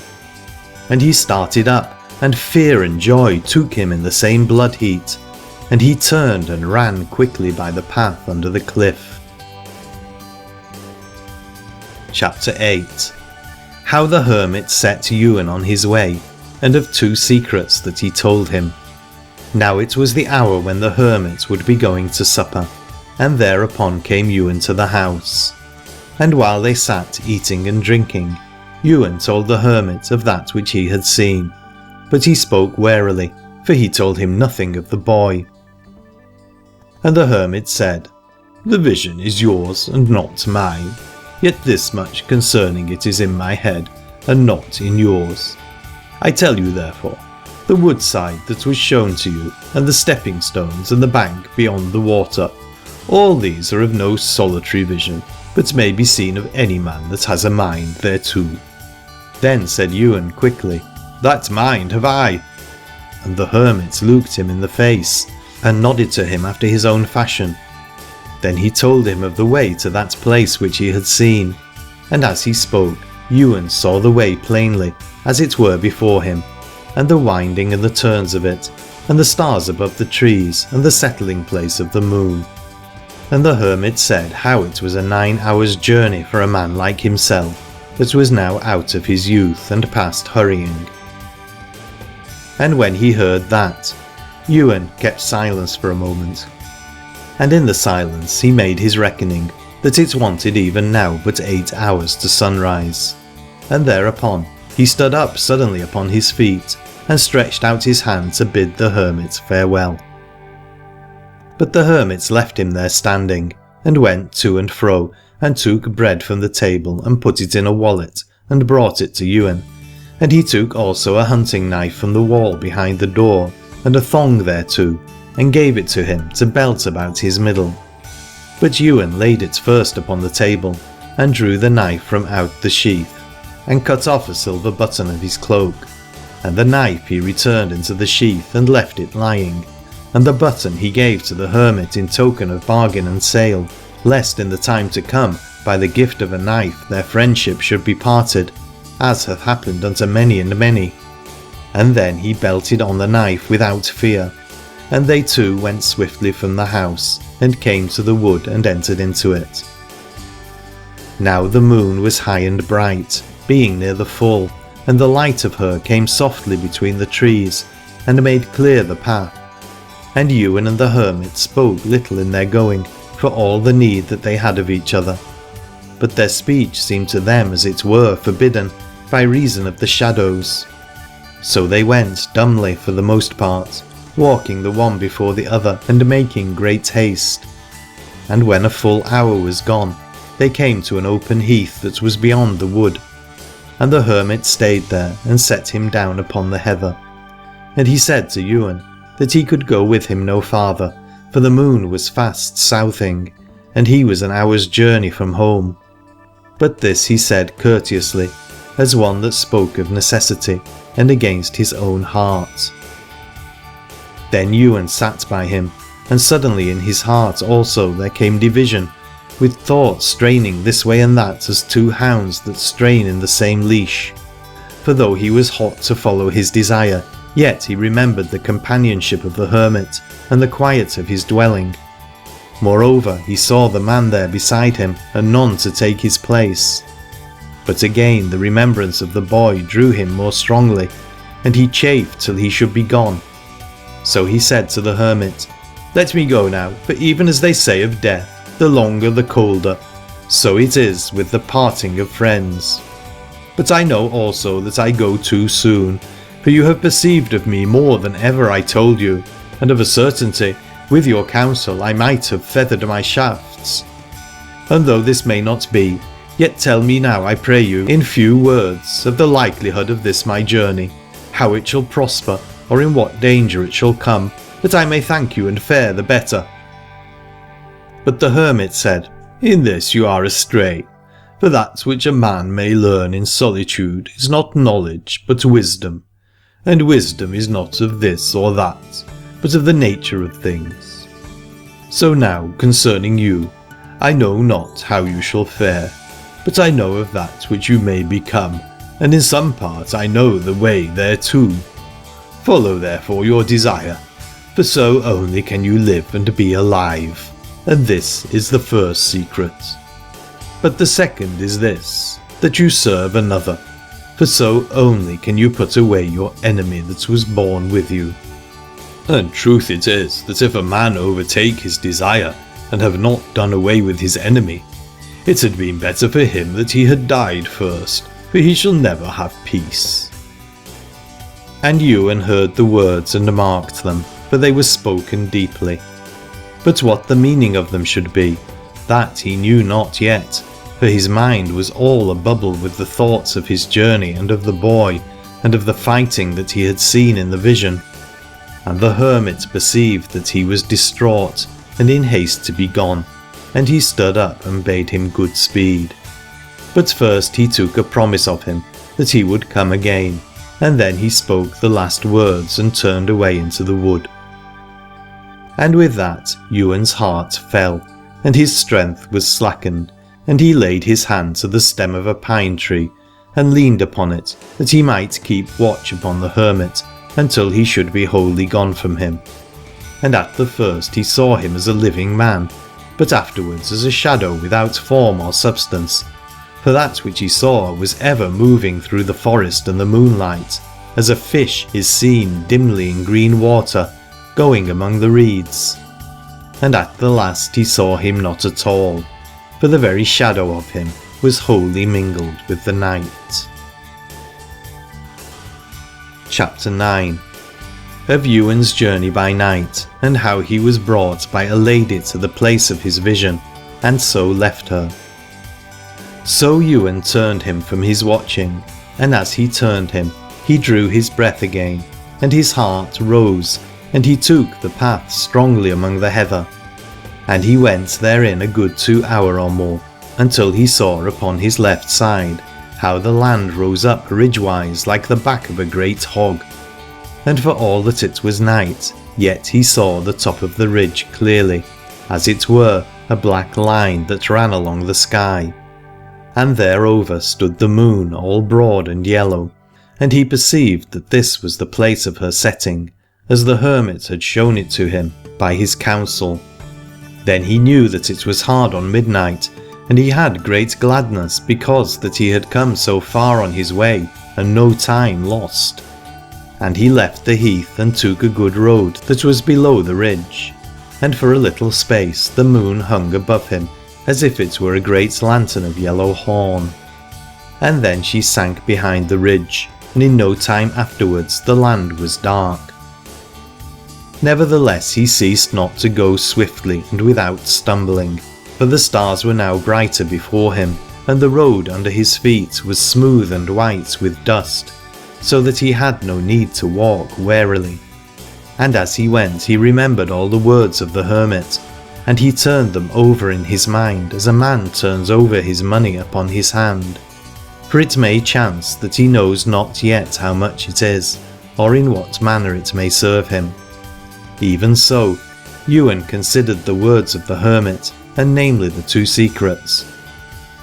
and he started up, and fear and joy took him in the same blood heat, and he turned and ran quickly by the path under the cliff. Chapter 8. How the hermit set Ywain on his way, and of 2 secrets that he told him. Now it was the hour when the hermit would be going to supper, and thereupon came Ywain to the house. And while they sat eating and drinking, Ywain told the hermit of that which he had seen, but he spoke warily, for he told him nothing of the boy. And the hermit said, "The vision is yours and not mine, yet this much concerning it is in my head, and not in yours. I tell you therefore, the woodside that was shown to you, and the stepping stones and the bank beyond the water, all these are of no solitary vision, but may be seen of any man that has a mind thereto." Then said Ywain quickly, "That mind have I." And the hermit looked him in the face, and nodded to him after his own fashion. Then he told him of the way to that place which he had seen, and as he spoke, Ywain saw the way plainly, as it were before him, and the winding and the turns of it, and the stars above the trees, and the settling place of the moon. And the hermit said how it was a 9 hours' journey for a man like himself, that was now out of his youth and past hurrying. And when he heard that, Ywain kept silence for a moment, and in the silence he made his reckoning, that it wanted even now but 8 hours to sunrise. And thereupon he stood up suddenly upon his feet, and stretched out his hand to bid the hermit farewell. But the hermit left him there standing, and went to and fro, and took bread from the table, and put it in a wallet, and brought it to Ywain. And he took also a hunting knife from the wall behind the door, and a thong thereto, and gave it to him to belt about his middle. But Ywain laid it first upon the table, and drew the knife from out the sheath, and cut off a silver button of his cloak. And the knife he returned into the sheath, and left it lying, and the button he gave to the hermit in token of bargain and sale, lest in the time to come, by the gift of a knife, their friendship should be parted, as hath happened unto many and many. And then he belted on the knife without fear, and they two went swiftly from the house, and came to the wood and entered into it. Now the moon was high and bright, being near the full, and the light of her came softly between the trees, and made clear the path. And Ywain and the hermit spoke little in their going, for all the need that they had of each other. But their speech seemed to them as it were forbidden, by reason of the shadows. So they went dumbly for the most part, walking the one before the other, and making great haste. And when a full hour was gone, they came to an open heath that was beyond the wood. And the hermit stayed there, and set him down upon the heather. And he said to Ywain that he could go with him no farther, for the moon was fast southing, and he was an hour's journey from home. But this he said courteously, as one that spoke of necessity, and against his own heart. Then Ywain sat by him, and suddenly in his heart also there came division, with thoughts straining this way and that, as 2 hounds that strain in the same leash. For though he was hot to follow his desire, yet he remembered the companionship of the hermit, and the quiet of his dwelling. Moreover, he saw the man there beside him, and none to take his place. But again the remembrance of the boy drew him more strongly, and he chafed till he should be gone. So he said to the hermit, "Let me go now, for even as they say of death, the longer the colder, so it is with the parting of friends. But I know also that I go too soon, for you have perceived of me more than ever I told you, and of a certainty, with your counsel I might have feathered my shafts. And though this may not be, yet tell me now, I pray you, in few words, of the likelihood of this my journey, how it shall prosper, or in what danger it shall come, that I may thank you and fare the better." But the hermit said, "In this you are astray, for that which a man may learn in solitude is not knowledge but wisdom, and wisdom is not of this or that, but of the nature of things. So now concerning you, I know not how you shall fare, but I know of that which you may become, and in some part I know the way thereto. Follow therefore your desire, for so only can you live and be alive, and this is the first secret. But the second is this, that you serve another, for so only can you put away your enemy that was born with you. And truth it is that if a man overtake his desire, and have not done away with his enemy, it had been better for him that he had died first, for he shall never have peace. And Ywain heard the words and marked them, for they were spoken deeply. But what the meaning of them should be, that he knew not yet, for his mind was all abubble with the thoughts of his journey and of the boy, and of the fighting that he had seen in the vision. And the hermit perceived that he was distraught, and in haste to be gone, and he stood up and bade him good speed. But first he took a promise of him that he would come again, and then he spoke the last words and turned away into the wood. And with that Ywain's heart fell, and his strength was slackened, and he laid his hand to the stem of a pine tree, and leaned upon it, that he might keep watch upon the hermit, until he should be wholly gone from him. And at the first he saw him as a living man, but afterwards as a shadow without form or substance, for that which he saw was ever moving through the forest and the moonlight, as a fish is seen dimly in green water, going among the reeds. And at the last he saw him not at all, for the very shadow of him was wholly mingled with the night. Chapter 9. Of Ywain's journey by night, and how he was brought by a lady to the place of his vision, and so left her. So Ywain turned him from his watching, and as he turned him, he drew his breath again, and his heart rose, and he took the path strongly among the heather. And he went therein a good 2 hours or more, until he saw upon his left side how the land rose up ridgewise like the back of a great hog. And for all that it was night, yet he saw the top of the ridge clearly, as it were a black line that ran along the sky. And thereover stood the moon all broad and yellow, and he perceived that this was the place of her setting, as the hermit had shown it to him by his counsel. Then he knew that it was hard on midnight, and he had great gladness because that he had come so far on his way, and no time lost. And he left the heath and took a good road that was below the ridge, and for a little space the moon hung above him, as if it were a great lantern of yellow horn. And then she sank behind the ridge, and in no time afterwards the land was dark. Nevertheless he ceased not to go swiftly and without stumbling, for the stars were now brighter before him, and the road under his feet was smooth and white with dust, so that he had no need to walk warily. And as he went he remembered all the words of the hermit, and he turned them over in his mind as a man turns over his money upon his hand. For it may chance that he knows not yet how much it is, or in what manner it may serve him. Even so, Ywain considered the words of the hermit, and namely the 2 secrets,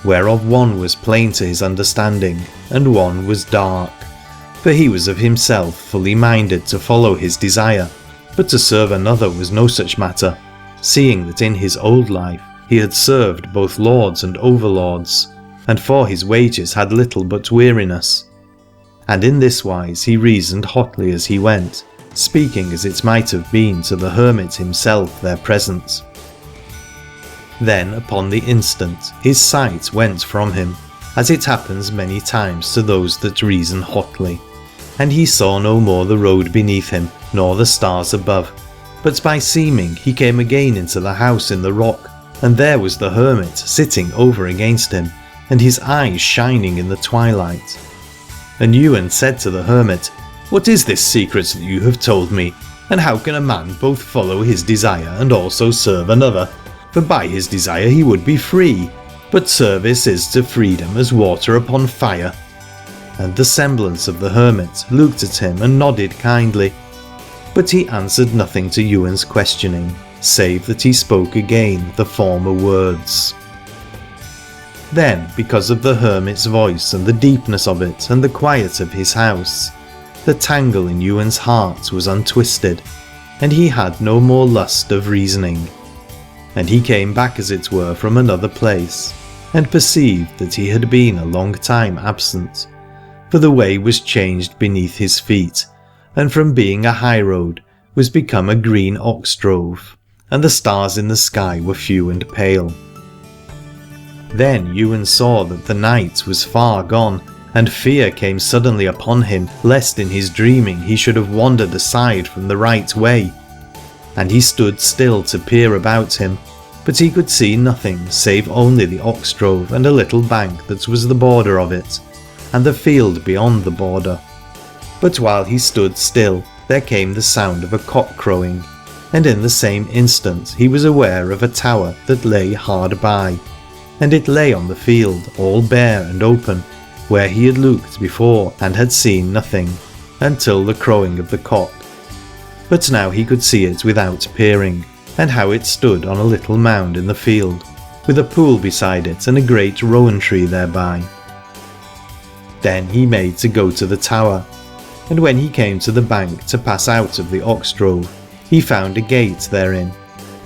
whereof one was plain to his understanding, and one was dark. For he was of himself fully minded to follow his desire, but to serve another was no such matter, seeing that in his old life he had served both lords and overlords, and for his wages had little but weariness. And in this wise he reasoned hotly as he went, speaking as it might have been to the hermit himself there present. Then upon the instant his sight went from him, as it happens many times to those that reason hotly, and he saw no more the road beneath him, nor the stars above, but by seeming he came again into the house in the rock, and there was the hermit sitting over against him, and his eyes shining in the twilight. And Ywain said to the hermit, "What is this secret that you have told me, and how can a man both follow his desire and also serve another? For by his desire he would be free, but service is to freedom as water upon fire." And the semblance of the hermit looked at him and nodded kindly, but he answered nothing to Ywain's questioning, save that he spoke again the former words. Then, because of the hermit's voice and the deepness of it and the quiet of his house, the tangle in Ywain's heart was untwisted, and he had no more lust of reasoning. And he came back as it were from another place, and perceived that he had been a long time absent, for the way was changed beneath his feet, and from being a high road was become a green ox drove, and the stars in the sky were few and pale. Then Ywain saw that the night was far gone, and fear came suddenly upon him, lest in his dreaming he should have wandered aside from the right way. And he stood still to peer about him, but he could see nothing save only the ox drove and a little bank that was the border of it, and the field beyond the border. But while he stood still, there came the sound of a cock crowing, and in the same instant he was aware of a tower that lay hard by, and it lay on the field, all bare and open, where he had looked before and had seen nothing, until the crowing of the cock. But now he could see it without peering, and how it stood on a little mound in the field, with a pool beside it and a great rowan tree thereby. Then he made to go to the tower, and when he came to the bank to pass out of the ox drove, he found a gate therein,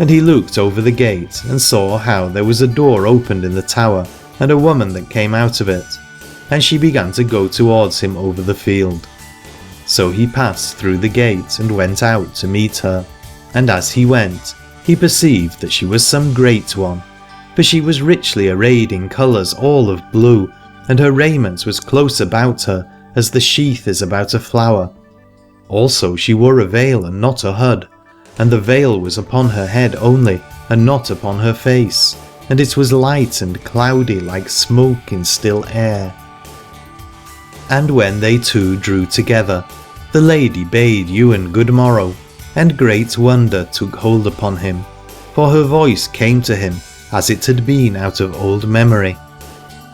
and he looked over the gate and saw how there was a door opened in the tower, and a woman that came out of it, and she began to go towards him over the field. So he passed through the gate and went out to meet her, and as he went, he perceived that she was some great one, for she was richly arrayed in colours all of blue, and her raiment was close about her, as the sheath is about a flower. Also she wore a veil and not a hood, and the veil was upon her head only, and not upon her face, and it was light and cloudy like smoke in still air. And when they two drew together, the lady bade Ywain good morrow, and great wonder took hold upon him, for her voice came to him as it had been out of old memory,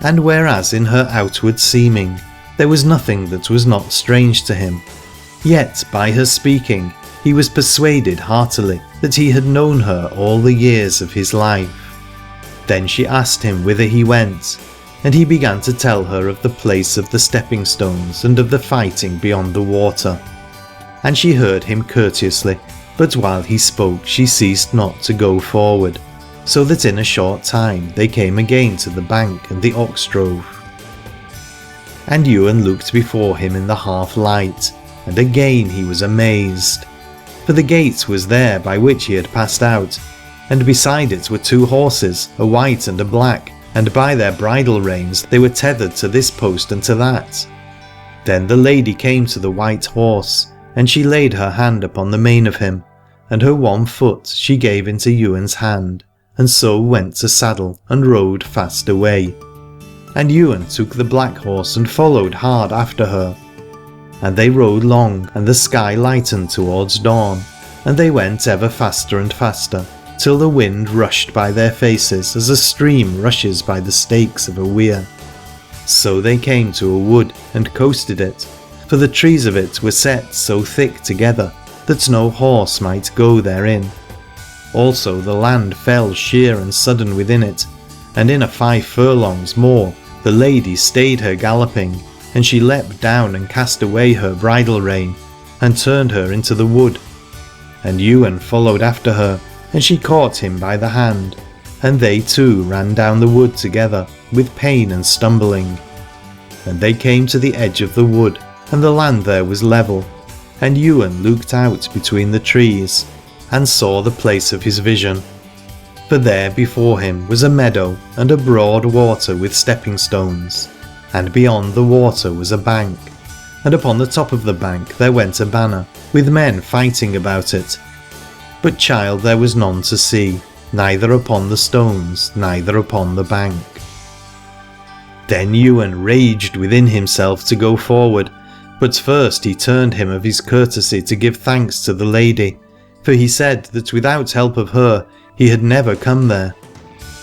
and whereas in her outward seeming there was nothing that was not strange to him, yet by her speaking he was persuaded heartily that he had known her all the years of his life. Then she asked him whither he went, and he began to tell her of the place of the stepping stones and of the fighting beyond the water. And she heard him courteously, but while he spoke she ceased not to go forward, so that in a short time they came again to the bank and the ox drove. And Ywain looked before him in the half light, and again he was amazed, for the gate was there by which he had passed out, and beside it were two horses, a white and a black, and by their bridle reins they were tethered to this post and to that. Then the lady came to the white horse, and she laid her hand upon the mane of him, and her one foot she gave into Ywain's hand, and so went to saddle and rode fast away. And Ywain took the black horse and followed hard after her. And they rode long, and the sky lightened towards dawn, and they went ever faster and faster, till the wind rushed by their faces as a stream rushes by the stakes of a weir. So they came to a wood and coasted it, for the trees of it were set so thick together that no horse might go therein. Also the land fell sheer and sudden within it, and in a 5 furlongs more the lady stayed her galloping, and she leapt down and cast away her bridle rein, and turned her into the wood. And Ywain followed after her, and she caught him by the hand, and they two ran down the wood together, with pain and stumbling. And they came to the edge of the wood, and the land there was level, and Ywain looked out between the trees, and saw the place of his vision. For there before him was a meadow, and a broad water with stepping stones, and beyond the water was a bank, and upon the top of the bank there went a banner, with men fighting about it. But child there was none to see, neither upon the stones, neither upon the bank. Then Ywain raged within himself to go forward, but first he turned him of his courtesy to give thanks to the lady, for he said that without help of her he had never come there,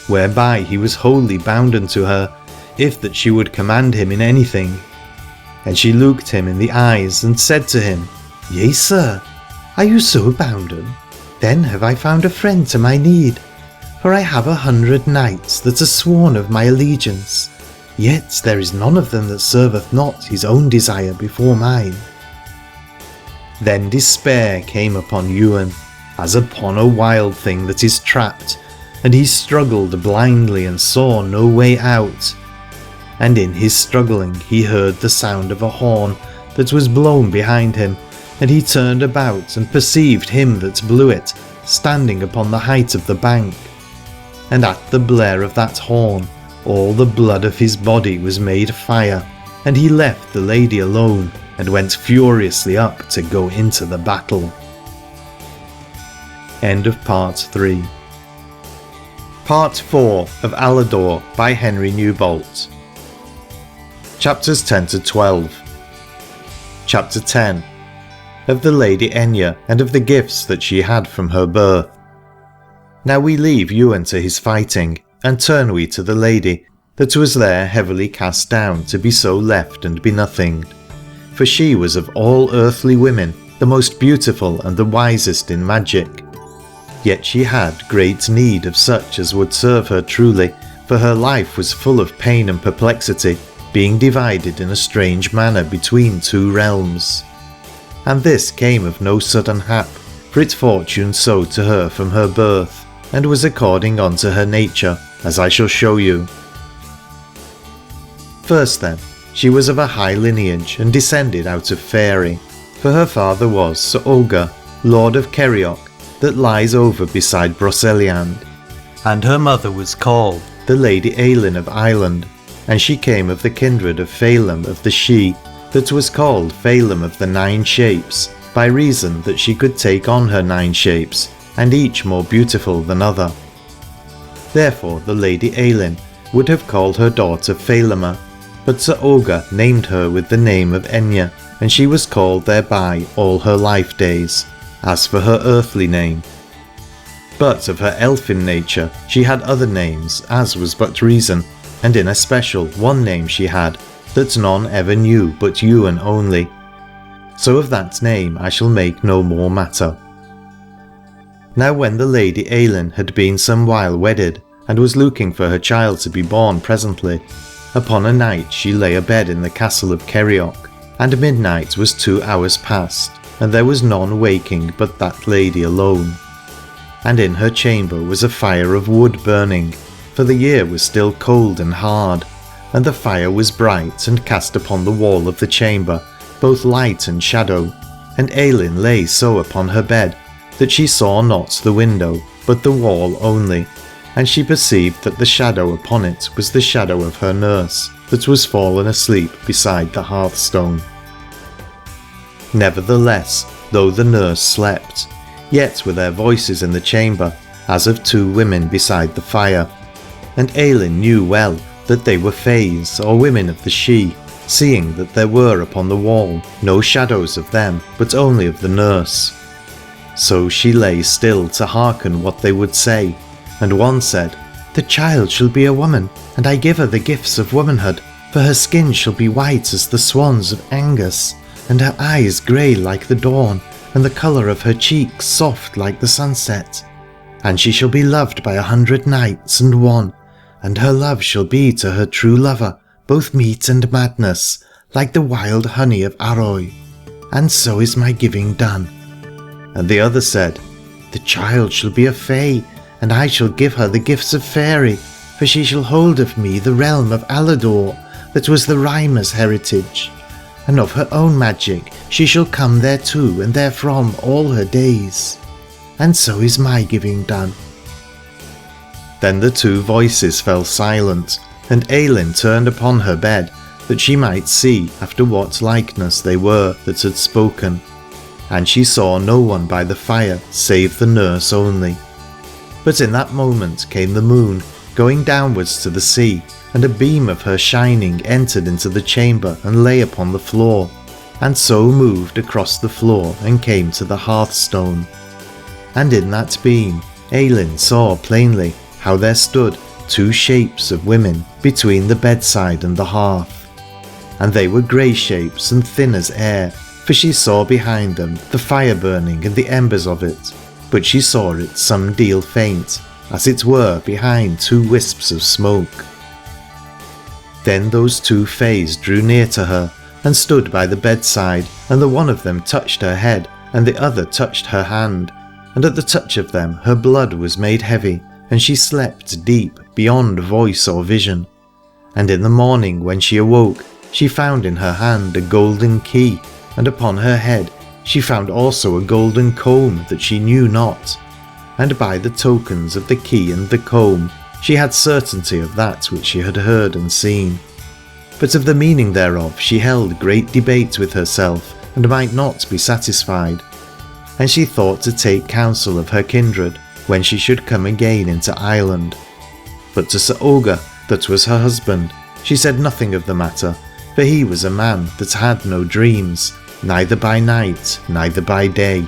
whereby he was wholly bounden to her, if that she would command him in anything. And she looked him in the eyes, and said to him, Yea, sir, are you so bounden? Then have I found a friend to my need, for I have 100 knights that are sworn of my allegiance, yet there is none of them that serveth not his own desire before mine." Then despair came upon Ywain, as upon a wild thing that is trapped, and he struggled blindly and saw no way out. And in his struggling he heard the sound of a horn that was blown behind him, and he turned about and perceived him that blew it, standing upon the height of the bank. And at the blare of that horn all the blood of his body was made fire, and he left the lady alone, and went furiously up to go into the battle. End of Part 3. Part 4 of Aladore by Henry Newbolt. Chapters 10 to 12. Chapter 10. Of the Lady Aithne and of the gifts that she had from her birth. Now we leave Ywain to his fighting, and turn we to the lady that was there heavily cast down to be so left and be nothinged. For she was of all earthly women the most beautiful and the wisest in magic. Yet she had great need of such as would serve her truly, for her life was full of pain and perplexity, being divided in a strange manner between two realms. And this came of no sudden hap, for it fortuned so to her from her birth, and was according unto her nature, as I shall show you. First then, she was of a high lineage, and descended out of Faerie, for her father was Sir Olga, Lord of Kerioc, that lies over beside Broceliande, and her mother was called the Lady Aithne of Ireland, and she came of the kindred of Phelim of the Sidhe, that was called Phelim of the 9 shapes, by reason that she could take on her 9 shapes, and each more beautiful than other. Therefore the Lady Aithne would have called her daughter Phelima, but Sir Olga named her with the name of Aithne, and she was called thereby all her life days, as for her earthly name. But of her elfin nature she had other names, as was but reason, and in especial one name she had, that none ever knew but Ywain only. So of that name I shall make no more matter. Now when the Lady Aithne had been some while wedded, and was looking for her child to be born presently, upon a night she lay abed in the castle of Kerioc, and midnight was 2 hours past, and there was none waking but that lady alone. And in her chamber was a fire of wood burning, for the year was still cold and hard, and the fire was bright and cast upon the wall of the chamber both light and shadow, and Aithne lay so upon her bed that she saw not the window but the wall only, and she perceived that the shadow upon it was the shadow of her nurse that was fallen asleep beside the hearthstone. Nevertheless, though the nurse slept, yet were there voices in the chamber as of 2 women beside the fire, and Aithne knew well that they were fays or women of the Sidhe, seeing that there were upon the wall no shadows of them but only of the nurse. So she lay still to hearken what they would say, and one said, "The child shall be a woman, and I give her the gifts of womanhood, for her skin shall be white as the swans of Angus, and her eyes grey like the dawn, and the colour of her cheeks soft like the sunset. And she shall be loved by 100 knights and one, and her love shall be to her true lover both meat and madness, like the wild honey of Arroy. And so is my giving done." And the other said, "The child shall be a fae, and I shall give her the gifts of faerie, for she shall hold of me the realm of Aladore, that was the rhymer's heritage. And of her own magic she shall come thereto and therefrom all her days. And so is my giving done." Then the 2 voices fell silent, and Aithne turned upon her bed, that she might see after what likeness they were that had spoken. And she saw no one by the fire save the nurse only. But in that moment came the moon, going downwards to the sea, and a beam of her shining entered into the chamber and lay upon the floor, and so moved across the floor and came to the hearthstone. And in that beam Aithne saw plainly how there stood 2 shapes of women between the bedside and the hearth. And they were grey shapes and thin as air, for she saw behind them the fire burning and the embers of it, but she saw it some deal faint, as it were behind 2 wisps of smoke. Then those 2 fays drew near to her, and stood by the bedside, and the one of them touched her head, and the other touched her hand, and at the touch of them her blood was made heavy, and she slept deep beyond voice or vision. And in the morning when she awoke, she found in her hand a golden key, and upon her head she found also a golden comb that she knew not. And by the tokens of the key and the comb she had certainty of that which she had heard and seen. But of the meaning thereof she held great debate with herself, and might not be satisfied. And she thought to take counsel of her kindred when she should come again into Ireland. But to Sir Oger, that was her husband, she said nothing of the matter, for he was a man that had no dreams, neither by night, neither by day.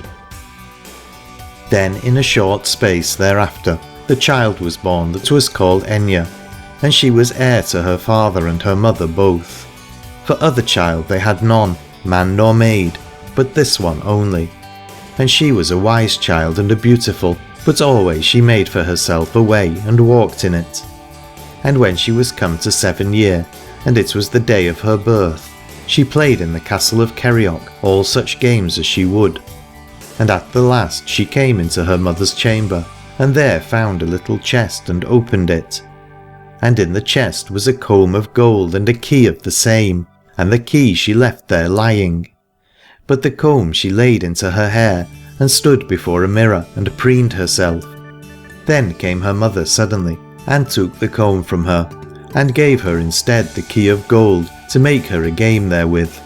Then in a short space thereafter the child was born that was called Aithne, and she was heir to her father and her mother both. For other child they had none, man nor maid, but this one only. And she was a wise child and a beautiful, but always she made for herself a way and walked in it. And when she was come to 7 year, and it was the day of her birth, she played in the castle of Kerioc all such games as she would. And at the last she came into her mother's chamber, and there found a little chest and opened it. And in the chest was a comb of gold and a key of the same, and the key she left there lying. But the comb she laid into her hair, and stood before a mirror and preened herself. Then came her mother suddenly, and took the comb from her, and gave her instead the key of gold to make her a game therewith.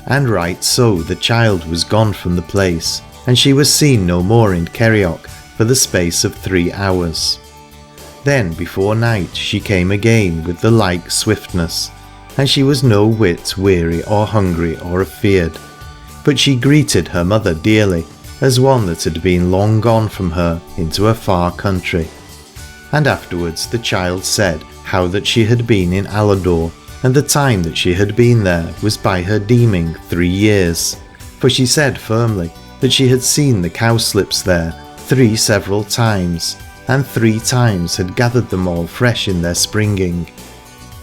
And right so the child was gone from the place, and she was seen no more in Kerioc for the space of 3 hours. Then before night she came again with the like swiftness, and she was no whit weary or hungry or afeard, but she greeted her mother dearly, as one that had been long gone from her into a far country. And afterwards the child said how that she had been in Aladore, and the time that she had been there was by her deeming 3 years, for she said firmly that she had seen the cowslips there 3 several times, and 3 times had gathered them all fresh in their springing.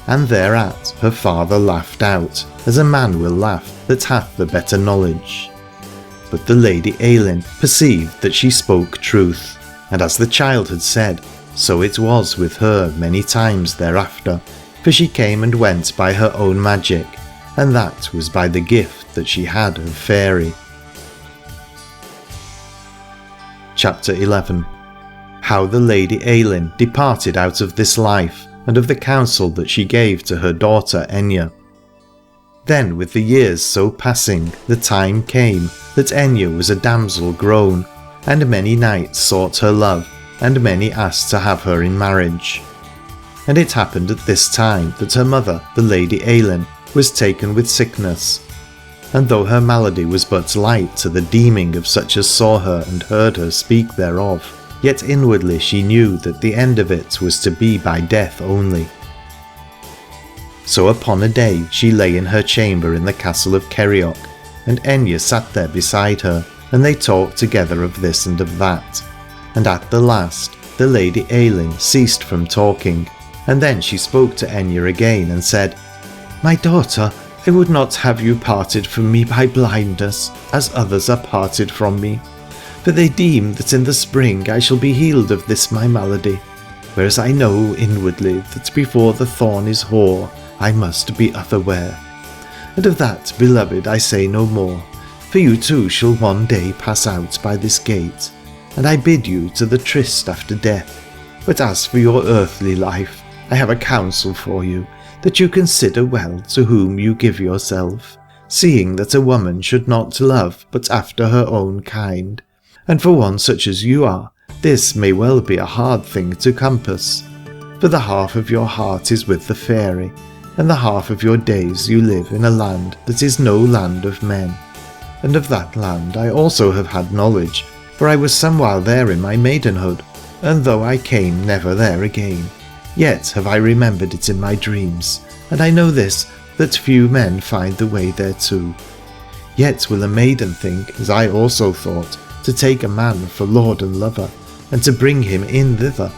And thereat her father laughed out, as a man will laugh that hath the better knowledge. But the Lady Aithne perceived that she spoke truth, and as the child had said, so it was with her many times thereafter, for she came and went by her own magic, and that was by the gift that she had of fairy. Chapter 11. How the Lady Aithne departed out of this life, and of the counsel that she gave to her daughter Aithne. Then with the years so passing, the time came that Aithne was a damsel grown, and many knights sought her love, and many asked to have her in marriage. And it happened at this time that her mother, the Lady Aithne, was taken with sickness. And though her malady was but light to the deeming of such as saw her and heard her speak thereof, yet inwardly she knew that the end of it was to be by death only. So upon a day she lay in her chamber in the castle of Kerioc, and Aithne sat there beside her, and they talked together of this and of that. And at the last the Lady Aithne ceased from talking, and then she spoke to Aithne again and said, "My daughter, I would not have you parted from me by blindness, as others are parted from me. For they deem that in the spring I shall be healed of this my malady, whereas I know inwardly that before the thorn is hoar I must be otherwhere. And of that, beloved, I say no more, for you too shall one day pass out by this gate, and I bid you to the tryst after death. But as for your earthly life, I have a counsel for you, that you consider well to whom you give yourself, seeing that a woman should not love but after her own kind, and for one such as you are, this may well be a hard thing to compass. For the half of your heart is with the fairy, and the half of your days you live in a land that is no land of men. And of that land I also have had knowledge, for I was some while there in my maidenhood, and though I came never there again, yet have I remembered it in my dreams, and I know this, that few men find the way thereto. Yet will a maiden think, as I also thought, to take a man for lord and lover, and to bring him in thither,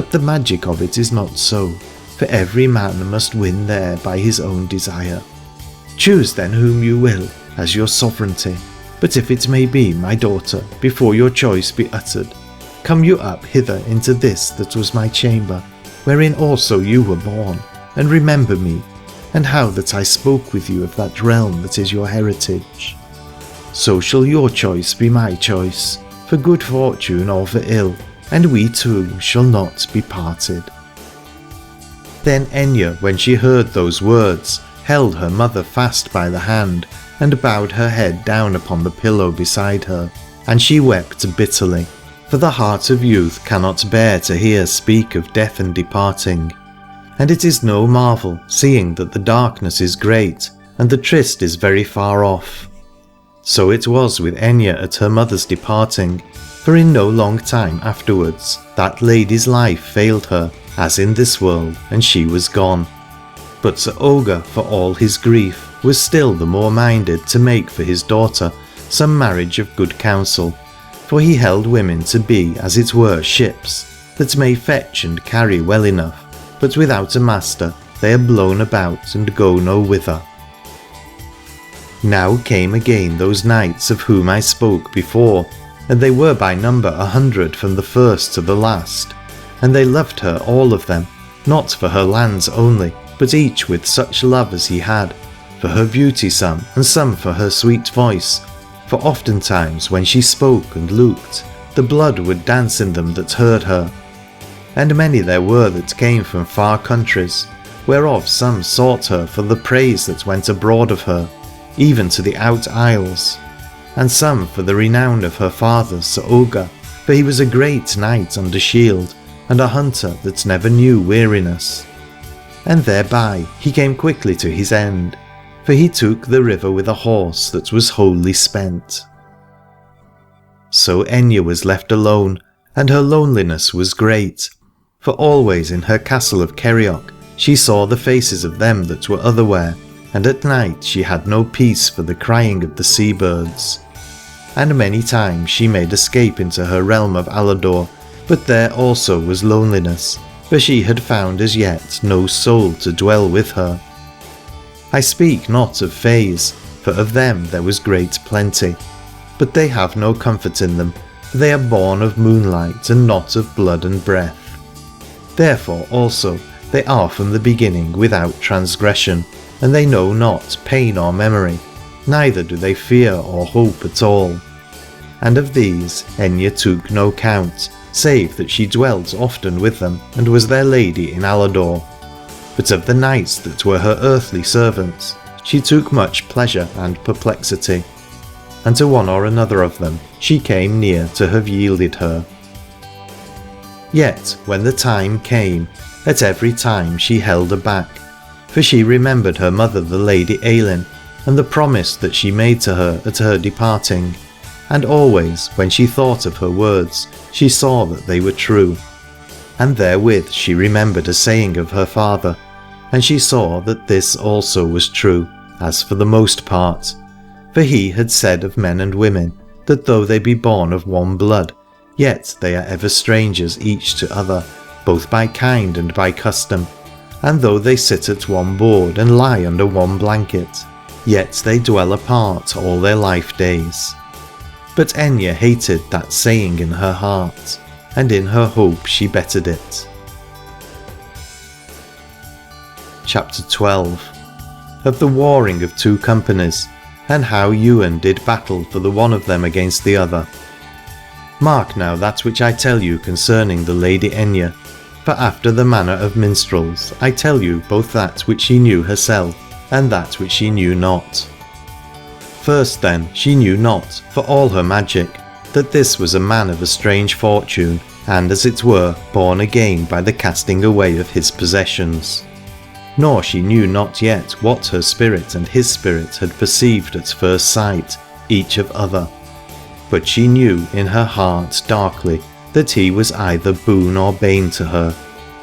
but the magic of it is not so, for every man must win there by his own desire. Choose then whom you will as your sovereignty, but if it may be my daughter, before your choice be uttered, come you up hither into this that was my chamber, wherein also you were born, and remember me, and how that I spoke with you of that realm that is your heritage. So shall your choice be my choice, for good fortune or for ill, and we two shall not be parted." Then Enya, when she heard those words, held her mother fast by the hand, and bowed her head down upon the pillow beside her, and she wept bitterly, for the heart of youth cannot bear to hear speak of death and departing. And it is no marvel, seeing that the darkness is great, and the tryst is very far off. So it was with Enya at her mother's departing, for in no long time afterwards that lady's life failed her, as in this world, and she was gone. But Sir Ogier, for all his grief, was still the more minded to make for his daughter some marriage of good counsel, for he held women to be as it were ships, that may fetch and carry well enough, but without a master they are blown about and go no whither. Now came again those knights of whom I spoke before, and they were by number 100 from the first to the last, and they loved her all of them, not for her lands only, but each with such love as he had, for her beauty some, and some for her sweet voice, for oftentimes when she spoke and looked, the blood would dance in them that heard her. And many there were that came from far countries, whereof some sought her for the praise that went abroad of her, even to the out isles, and some for the renown of her father Sir Ogier, for he was a great knight under shield, and a hunter that never knew weariness. And thereby he came quickly to his end, for he took the river with a horse that was wholly spent. So Enya was left alone, and her loneliness was great, for always in her castle of Kerioc she saw the faces of them that were otherwhere, and at night she had no peace for the crying of the sea-birds. And many times she made escape into her realm of Aladore, but there also was loneliness, for she had found as yet no soul to dwell with her. I speak not of fays, for of them there was great plenty, but they have no comfort in them, for they are born of moonlight and not of blood and breath. Therefore also they are from the beginning without transgression, and they know not pain or memory, neither do they fear or hope at all. And of these Enya took no count, save that she dwelt often with them, and was their lady in Aladore. But of the knights that were her earthly servants, she took much pleasure and perplexity, and to one or another of them she came near to have yielded her. Yet when the time came, at every time she held aback, for she remembered her mother the Lady Aithne, and the promise that she made to her at her departing, and always when she thought of her words she saw that they were true. And therewith she remembered a saying of her father, and she saw that this also was true, as for the most part, for he had said of men and women that though they be born of one blood, yet they are ever strangers each to other, both by kind and by custom, and though they sit at one board and lie under one blanket, yet they dwell apart all their life days. But Enya hated that saying in her heart, and in her hope she bettered it. Chapter 12. Of the warring of two companies, and how Ywain did battle for the one of them against the other. Mark now that which I tell you concerning the Lady Enya, for after the manner of minstrels I tell you both that which she knew herself, and that which she knew not. First then she knew not, for all her magic, that this was a man of a strange fortune, and as it were born again by the casting away of his possessions. Nor she knew not yet what her spirit and his spirit had perceived at first sight, each of other. But she knew in her heart darkly that he was either boon or bane to her,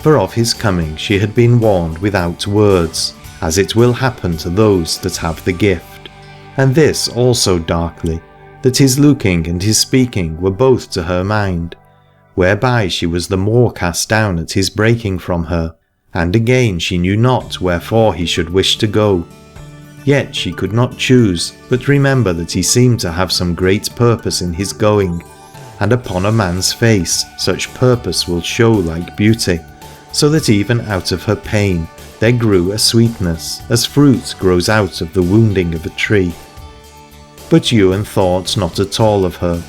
for of his coming she had been warned without words, as it will happen to those that have the gift, and this also darkly, that his looking and his speaking were both to her mind, whereby she was the more cast down at his breaking from her, and again she knew not wherefore he should wish to go. Yet she could not choose, but remember that he seemed to have some great purpose in his going, and upon a man's face such purpose will show like beauty, so that even out of her pain there grew a sweetness, as fruit grows out of the wounding of a tree. But Ywain thought not at all of her,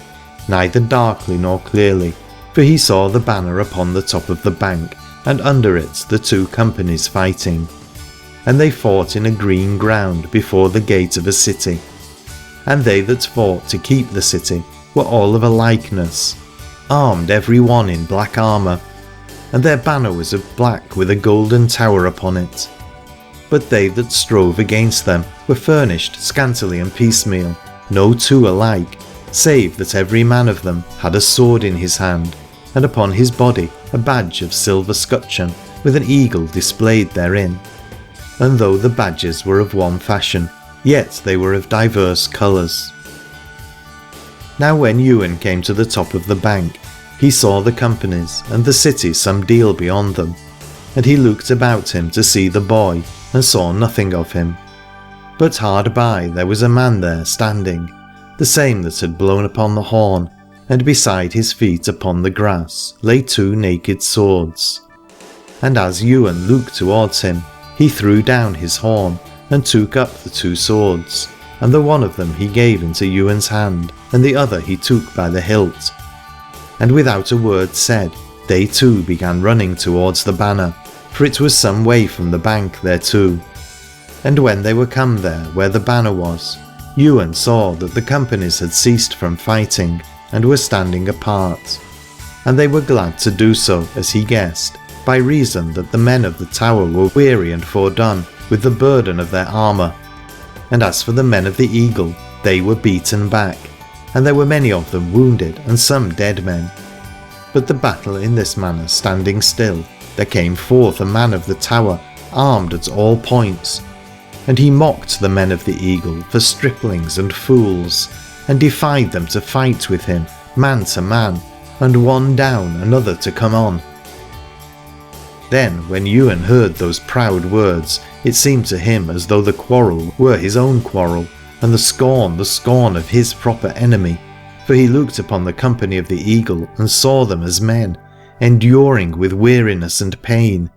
neither darkly nor clearly, for he saw the banner upon the top of the bank, and under it the two companies fighting. And they fought in a green ground before the gate of a city. And they that fought to keep the city were all of a likeness, armed every one in black armour, and their banner was of black with a golden tower upon it. But they that strove against them were furnished scantily and piecemeal, no two alike, save that every man of them had a sword in his hand, and upon his body a badge of silver scutcheon with an eagle displayed therein. And though the badges were of one fashion, yet they were of diverse colours. Now when Ywain came to the top of the bank, he saw the companies and the city some deal beyond them, and he looked about him to see the boy, and saw nothing of him. But hard by there was a man there standing, the same that had blown upon the horn, and beside his feet upon the grass lay two naked swords. And as Ywain looked towards him, he threw down his horn, and took up the two swords, and the one of them he gave into Ywain's hand, and the other he took by the hilt. And without a word said, they too began running towards the banner, for it was some way from the bank thereto. And when they were come there where the banner was, Ywain saw that the companies had ceased from fighting, and were standing apart. And they were glad to do so, as he guessed, by reason that the men of the tower were weary and fordone with the burden of their armour. And as for the men of the eagle, they were beaten back, and there were many of them wounded, and some dead men. But the battle in this manner standing still, there came forth a man of the tower, armed at all points, and he mocked the men of the eagle for striplings and fools, and defied them to fight with him, man to man, and one down another to come on. Then when Ywain heard those proud words, it seemed to him as though the quarrel were his own quarrel, and the scorn of his proper enemy, for he looked upon the company of the eagle and saw them as men, enduring with weariness and pain.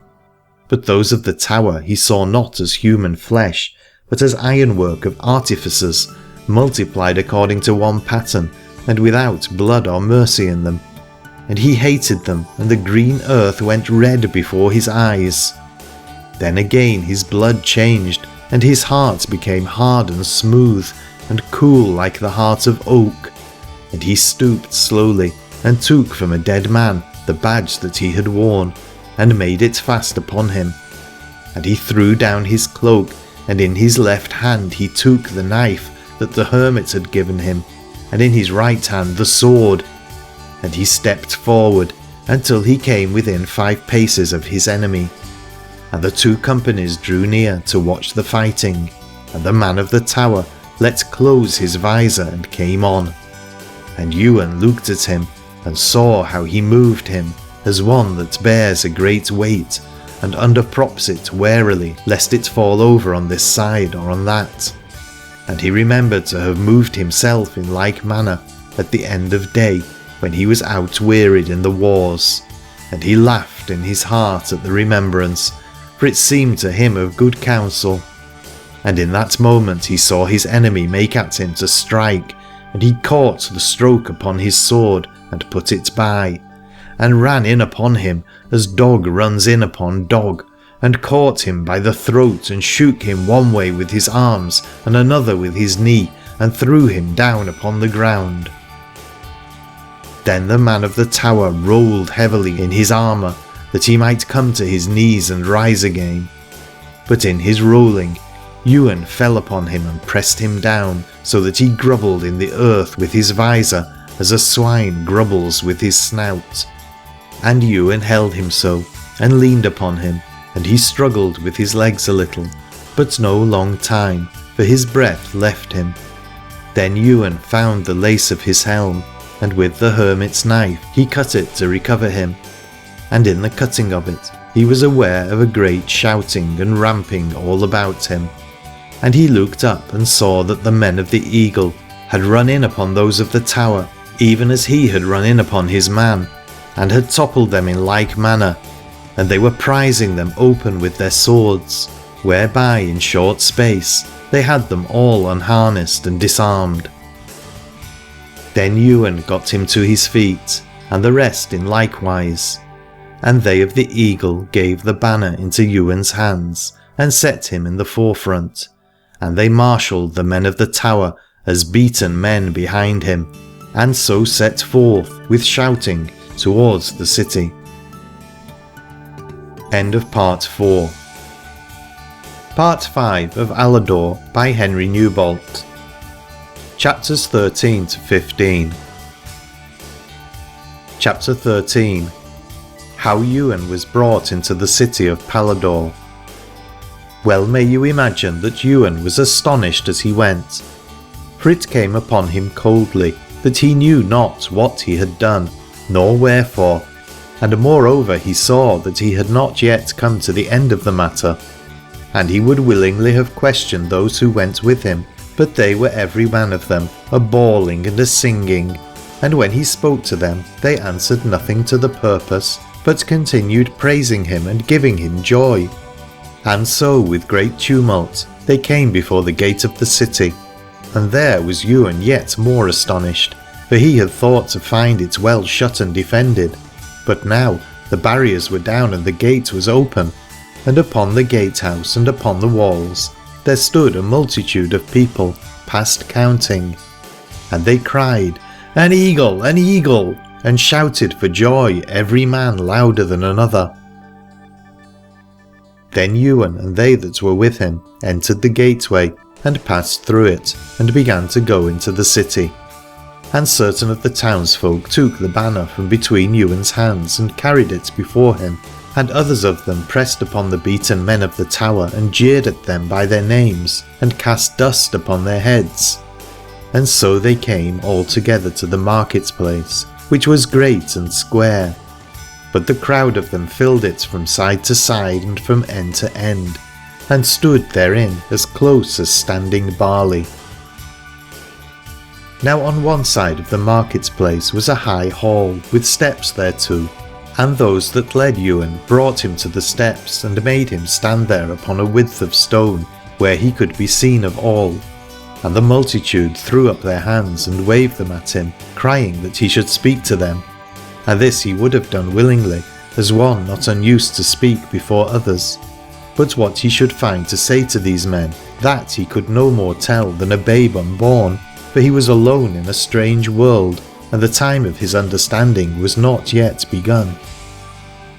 But those of the tower he saw not as human flesh, but as ironwork of artificers, multiplied according to one pattern, and without blood or mercy in them. And he hated them, and the green earth went red before his eyes. Then again his blood changed, and his heart became hard and smooth, and cool like the heart of oak. And he stooped slowly, and took from a dead man the badge that he had worn, and made it fast upon him. And he threw down his cloak, and in his left hand he took the knife that the hermit had given him, and in his right hand the sword. And he stepped forward until he came within 5 paces of his enemy. And the two companies drew near to watch the fighting, and the man of the tower let close his visor and came on. And Ywain looked at him, and saw how he moved him as one that bears a great weight, and underprops it warily, lest it fall over on this side or on that. And he remembered to have moved himself in like manner at the end of day, when he was outwearied in the wars, and he laughed in his heart at the remembrance, for it seemed to him of good counsel. And in that moment he saw his enemy make at him to strike, and he caught the stroke upon his sword, and put it by, and ran in upon him as dog runs in upon dog, and caught him by the throat, and shook him one way with his arms, and another with his knee, and threw him down upon the ground. Then the man of the tower rolled heavily in his armour, that he might come to his knees and rise again. But in his rolling, Ywain fell upon him and pressed him down, so that he grubbled in the earth with his visor, as a swine grubbles with his snout. And Ywain held him so, and leaned upon him, and he struggled with his legs a little, but no long time, for his breath left him. Then Ywain found the lace of his helm, and with the hermit's knife he cut it to recover him. And in the cutting of it he was aware of a great shouting and ramping all about him. And he looked up and saw that the men of the Eagle had run in upon those of the tower, even as he had run in upon his man, and had toppled them in like manner, and they were prizing them open with their swords, whereby in short space they had them all unharnessed and disarmed. Then Ywain got him to his feet, and the rest in likewise, and they of the Eagle gave the banner into Ywain's hands, and set him in the forefront, and they marshalled the men of the tower as beaten men behind him, and so set forth with shouting towards the city. End of Part 4. Part 5 of Aladore by Henry Newbolt. Chapters 13 to 15. Chapter 13. How Ywain was brought into the city of Paladore. Well may you imagine that Ywain was astonished as he went, for it came upon him coldly that he knew not what he had done, nor wherefore, and moreover he saw that he had not yet come to the end of the matter, and he would willingly have questioned those who went with him, but they were every man of them a bawling and a singing, and when he spoke to them they answered nothing to the purpose, but continued praising him and giving him joy. And so with great tumult they came before the gate of the city, and there was Ywain yet more astonished, for he had thought to find it well shut and defended, but now the barriers were down and the gate was open, and upon the gatehouse and upon the walls there stood a multitude of people past counting, and they cried, "An eagle! An eagle!" and shouted for joy, every man louder than another. Then Ywain and they that were with him entered the gateway, and passed through it, and began to go into the city. And certain of the townsfolk took the banner from between Ywain's hands, and carried it before him, and others of them pressed upon the beaten men of the tower, and jeered at them by their names, and cast dust upon their heads. And so they came all together to the marketplace, which was great and square, but the crowd of them filled it from side to side and from end to end, and stood therein as close as standing barley. Now on one side of the marketplace was a high hall, with steps thereto, and those that led Ywain brought him to the steps, and made him stand there upon a width of stone, where he could be seen of all. And the multitude threw up their hands and waved them at him, crying that he should speak to them. And this he would have done willingly, as one not unused to speak before others. But what he should find to say to these men, that he could no more tell than a babe unborn, for he was alone in a strange world, and the time of his understanding was not yet begun.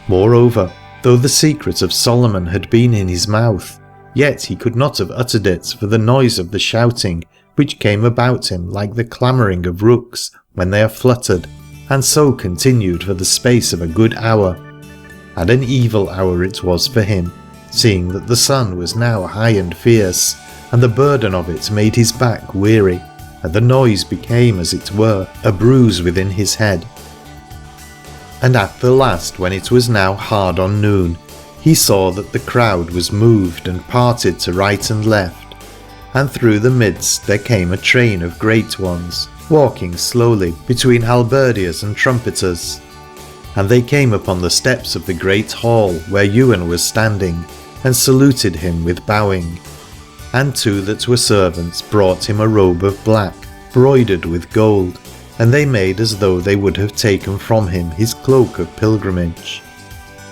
Moreover, though the secret of Solomon had been in his mouth, yet he could not have uttered it for the noise of the shouting, which came about him like the clamouring of rooks when they are fluttered, and so continued for the space of a good hour. And an evil hour it was for him, seeing that the sun was now high and fierce, and the burden of it made his back weary, and the noise became as it were a bruise within his head. And at the last, when it was now hard on noon, he saw that the crowd was moved and parted to right and left, and through the midst there came a train of great ones, walking slowly between halberdiers and trumpeters. And they came upon the steps of the great hall where Ywain was standing, and saluted him with bowing. And two that were servants brought him a robe of black, broidered with gold, and they made as though they would have taken from him his cloak of pilgrimage.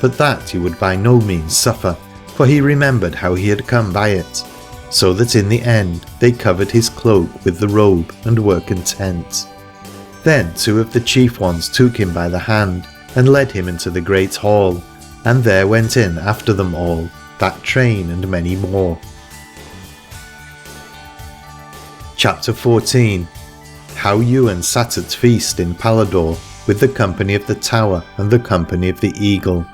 But that he would by no means suffer, for he remembered how he had come by it, so that in the end they covered his cloak with the robe and were content. Then two of the chief ones took him by the hand, and led him into the great hall, and there went in after them all, that train and many more. Chapter 14. How Ywain sat at feast in Paladore, with the company of the tower and the company of the eagle.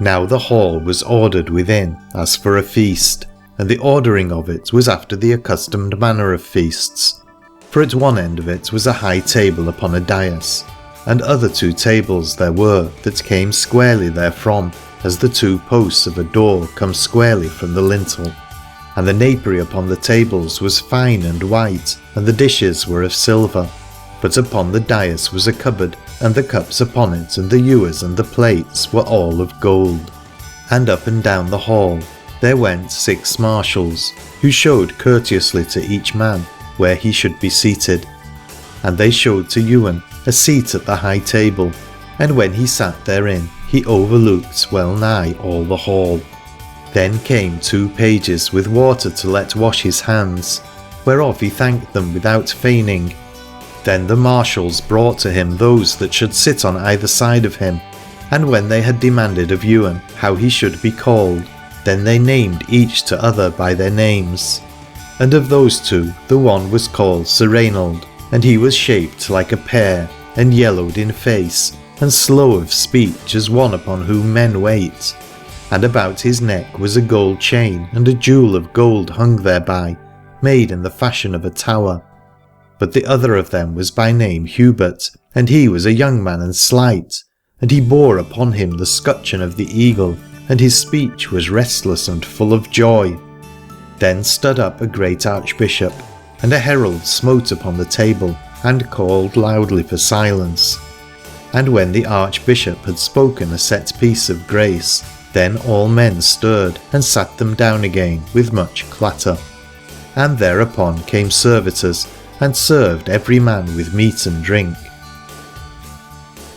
Now the hall was ordered within as for a feast, and the ordering of it was after the accustomed manner of feasts. for at one end of it was a high table upon a dais, and other 2 tables there were that came squarely therefrom, as the 2 posts of a door come squarely from the lintel. And the napery upon the tables was fine and white, and the dishes were of silver. But upon the dais was a cupboard, and the cups upon it, and the ewers and the plates were all of gold. And up and down the hall there went 6 marshals, who showed courteously to each man where he should be seated. And they showed to Ywain a seat at the high table, and when he sat therein, he overlooked well nigh all the hall. Then came 2 pages with water to let wash his hands, whereof he thanked them without feigning. Then the marshals brought to him those that should sit on either side of him, and when they had demanded of Ywain how he should be called, then they named each to other by their names. And of those 2 the one was called Sir Reynold, and he was shaped like a pear, and yellowed in face, and slow of speech as one upon whom men wait. And about his neck was a gold chain, and a jewel of gold hung thereby, made in the fashion of a tower. But the other of them was by name Hubert, and he was a young man and slight, and he bore upon him the scutcheon of the eagle, and his speech was restless and full of joy. Then stood up a great archbishop, and a herald smote upon the table, and called loudly for silence. And when the archbishop had spoken a set piece of grace, then all men stirred, and sat them down again with much clatter. And thereupon came servitors, and served every man with meat and drink.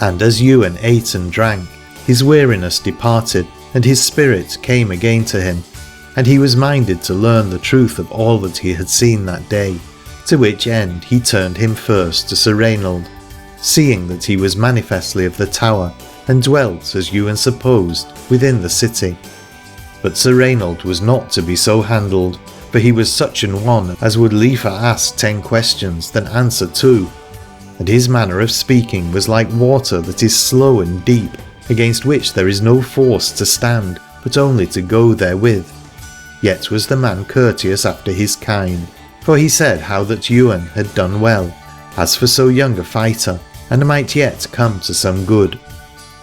And as Ywain ate and drank, his weariness departed, and his spirit came again to him, and he was minded to learn the truth of all that he had seen that day, to which end he turned him first to Sir Reynold, seeing that he was manifestly of the tower, and dwelt, as Ywain supposed, within the city. But Sir Reynold was not to be so handled, for he was such an one as would liefer ask 10 questions than answer 2, and his manner of speaking was like water that is slow and deep, against which there is no force to stand, but only to go therewith. Yet was the man courteous after his kind, for he said how that Ywain had done well, as for so young a fighter, and might yet come to some good.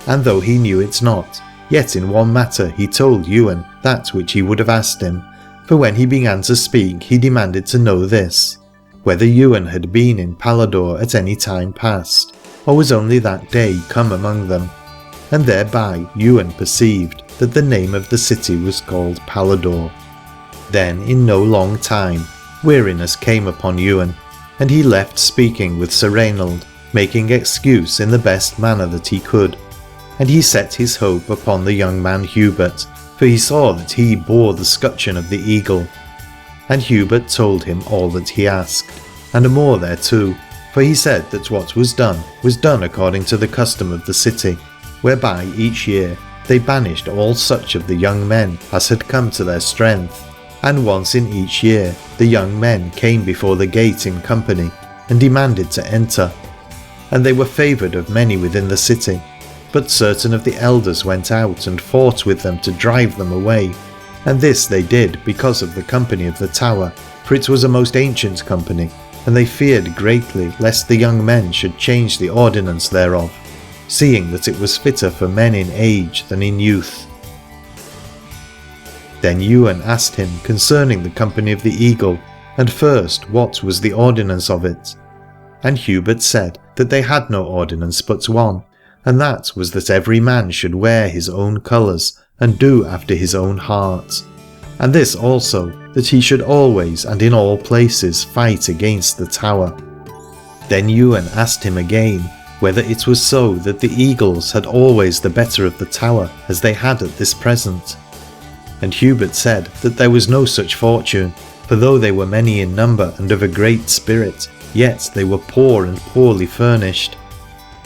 And though he knew it not, yet in one matter he told Ywain that which he would have asked him, for when he began to speak he demanded to know this, whether Ywain had been in Paladore at any time past, or was only that day come among them. And thereby Ywain perceived that the name of the city was called Paladore. Then in no long time weariness came upon Ywain, and he left speaking with Sir Reynold, making excuse in the best manner that he could. And he set his hope upon the young man Hubert, for he saw that he bore the scutcheon of the eagle. And Hubert told him all that he asked, and more thereto, for he said that what was done according to the custom of the city, whereby each year they banished all such of the young men as had come to their strength, and once in each year the young men came before the gate in company, and demanded to enter. And they were favoured of many within the city, but certain of the elders went out and fought with them to drive them away, and this they did because of the company of the tower, for it was a most ancient company, and they feared greatly lest the young men should change the ordinance thereof, seeing that it was fitter for men in age than in youth. Then Ywain asked him concerning the company of the eagle, and first what was the ordinance of it. And Hubert said that they had no ordinance but one, and that was that every man should wear his own colours, and do after his own heart, and this also, that he should always and in all places fight against the tower. Then Ywain asked him again whether it was so that the eagles had always the better of the tower as they had at this present. And Hubert said that there was no such fortune, for though they were many in number and of a great spirit, yet they were poor and poorly furnished.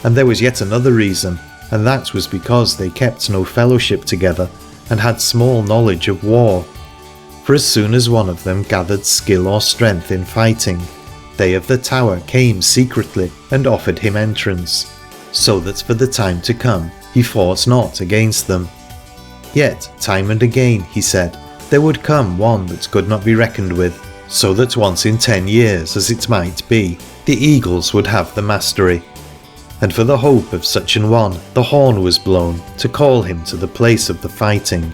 And there was yet another reason, and that was because they kept no fellowship together, and had small knowledge of war. For as soon as one of them gathered skill or strength in fighting, they of the tower came secretly and offered him entrance, so that for the time to come he fought not against them. Yet time and again, he said, there would come one that could not be reckoned with, so that once in 10 years, as it might be, the eagles would have the mastery. And for the hope of such an one, the horn was blown to call him to the place of the fighting.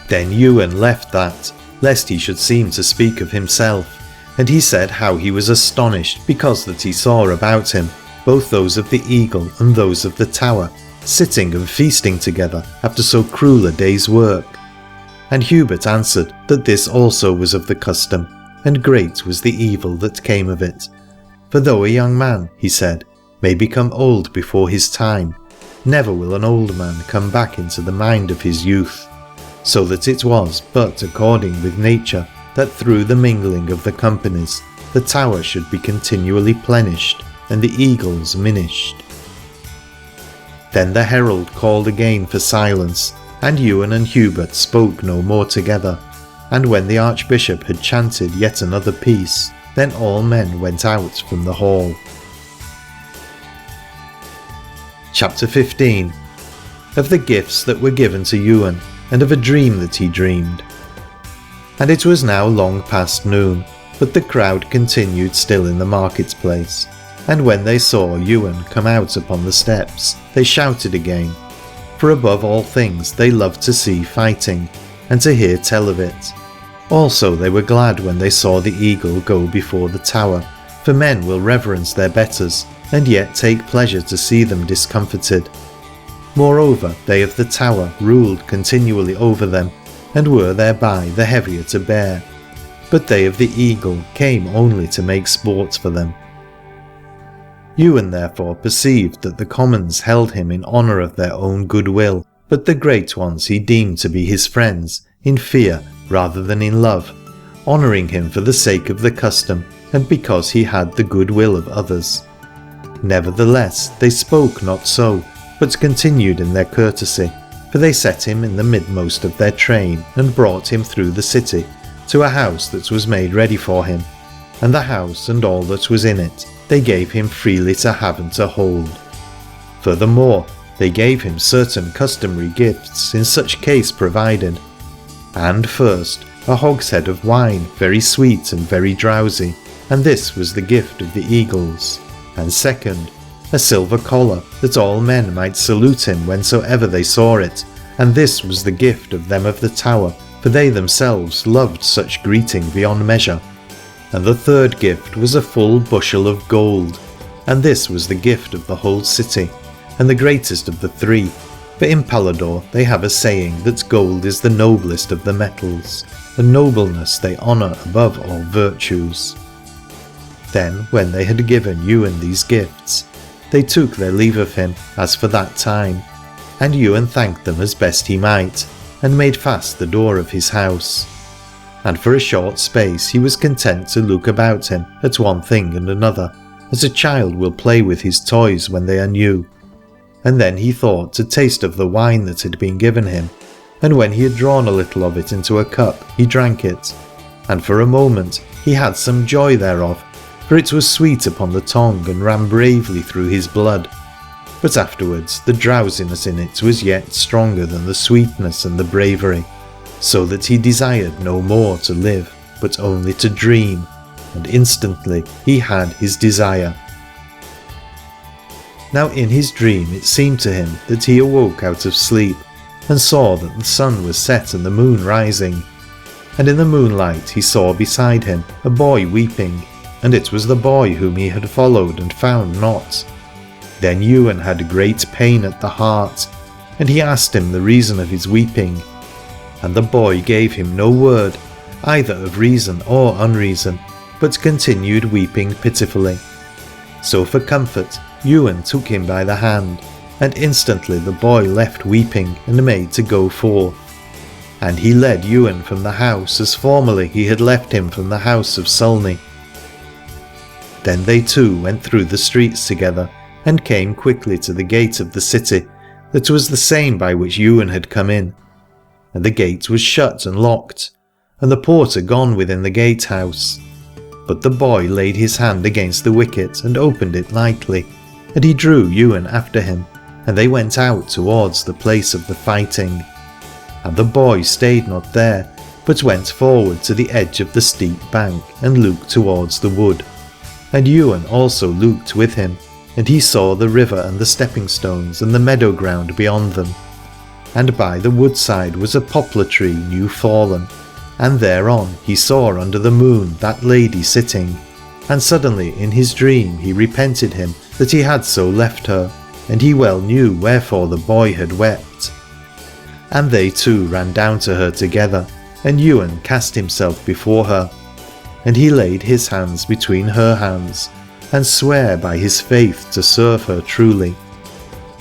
Then Ywain left that, lest he should seem to speak of himself, and he said how he was astonished because that he saw about him both those of the eagle and those of the tower, sitting and feasting together after so cruel a day's work. And Hubert answered that this also was of the custom, and great was the evil that came of it. For though a young man, he said, may become old before his time, never will an old man come back into the mind of his youth. So that it was but according with nature that through the mingling of the companies the tower should be continually plenished and the eagles minished. Then the herald called again for silence, and Ywain and Hubert spoke no more together. And when the archbishop had chanted yet another piece, then all men went out from the hall. Chapter 15. Of the gifts that were given to Ywain, and of a dream that he dreamed. And it was now long past noon, but the crowd continued still in the marketplace. And when they saw Ywain come out upon the steps, they shouted again. For above all things they loved to see fighting, and to hear tell of it. Also they were glad when they saw the eagle go before the tower, for men will reverence their betters, and yet take pleasure to see them discomfited. Moreover, they of the tower ruled continually over them, and were thereby the heavier to bear. But they of the eagle came only to make sport for them. Ywain therefore perceived that the commons held him in honour of their own goodwill, but the great ones he deemed to be his friends, in fear rather than in love, honouring him for the sake of the custom, and because he had the goodwill of others. Nevertheless, they spoke not so, but continued in their courtesy, for they set him in the midmost of their train, and brought him through the city, to a house that was made ready for him, and the house and all that was in it they gave him freely to have and to hold. Furthermore, they gave him certain customary gifts in such case provided, and first a hogshead of wine very sweet and very drowsy, and this was the gift of the eagles, and second, a silver collar, that all men might salute him whensoever they saw it, and this was the gift of them of the tower, for they themselves loved such greeting beyond measure. And the third gift was a full bushel of gold, and this was the gift of the whole city, and the greatest of the three, for in Paladore they have a saying that gold is the noblest of the metals, and nobleness they honour above all virtues. Then, when they had given Ywain these gifts, they took their leave of him as for that time, and Ywain thanked them as best he might, and made fast the door of his house. And for a short space he was content to look about him at one thing and another, as a child will play with his toys when they are new. And then he thought to taste of the wine that had been given him, and when he had drawn a little of it into a cup, he drank it, and for a moment he had some joy thereof, for it was sweet upon the tongue and ran bravely through his blood. But afterwards the drowsiness in it was yet stronger than the sweetness and the bravery, so that he desired no more to live, but only to dream, and instantly he had his desire. Now in his dream it seemed to him that he awoke out of sleep, and saw that the sun was set and the moon rising, and in the moonlight he saw beside him a boy weeping, and it was the boy whom he had followed and found not. Then Ywain had great pain at the heart, and he asked him the reason of his weeping, and the boy gave him no word, either of reason or unreason, but continued weeping pitifully. So for comfort, Ywain took him by the hand, and instantly the boy left weeping and made to go forth. And he led Ywain from the house as formerly he had left him from the house of Sulney. Then they two went through the streets together, and came quickly to the gate of the city, that was the same by which Ywain had come in. And the gate was shut and locked, and the porter gone within the gatehouse. But the boy laid his hand against the wicket and opened it lightly, and he drew Ywain after him, and they went out towards the place of the fighting. And the boy stayed not there, but went forward to the edge of the steep bank and looked towards the wood. And Ywain also looked with him, and he saw the river and the stepping stones and the meadow ground beyond them. And by the woodside was a poplar tree new fallen, and thereon he saw under the moon that lady sitting. And suddenly in his dream he repented him that he had so left her, and he well knew wherefore the boy had wept. And they two ran down to her together, and Ywain cast himself before her, and he laid his hands between her hands, and sware by his faith to serve her truly.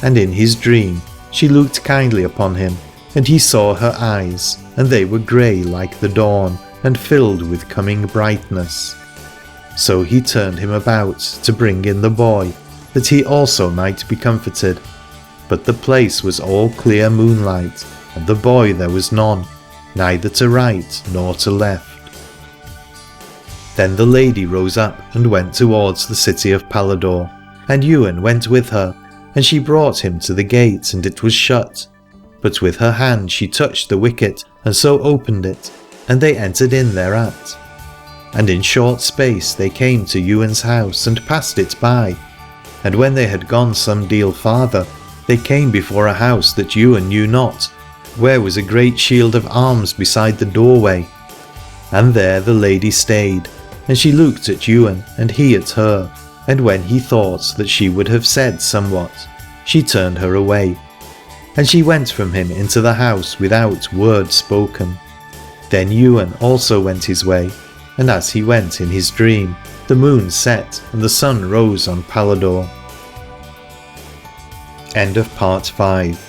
And in his dream she looked kindly upon him, and he saw her eyes, and they were grey like the dawn, and filled with coming brightness. So he turned him about to bring in the boy, that he also might be comforted. But the place was all clear moonlight, and the boy there was none, neither to right nor to left. Then the lady rose up and went towards the city of Paladore, and Ywain went with her, and she brought him to the gate, and it was shut. But with her hand she touched the wicket, and so opened it, and they entered in thereat. And in short space they came to Ywain's house, and passed it by. And when they had gone some deal farther, they came before a house that Ywain knew not, where was a great shield of arms beside the doorway. And there the lady stayed, and she looked at Ywain, and he at her, and when he thought that she would have said somewhat, she turned her away. And she went from him into the house without word spoken. Then Ywain also went his way, and as he went in his dream, the moon set and the sun rose on Paladore. End of Part 5.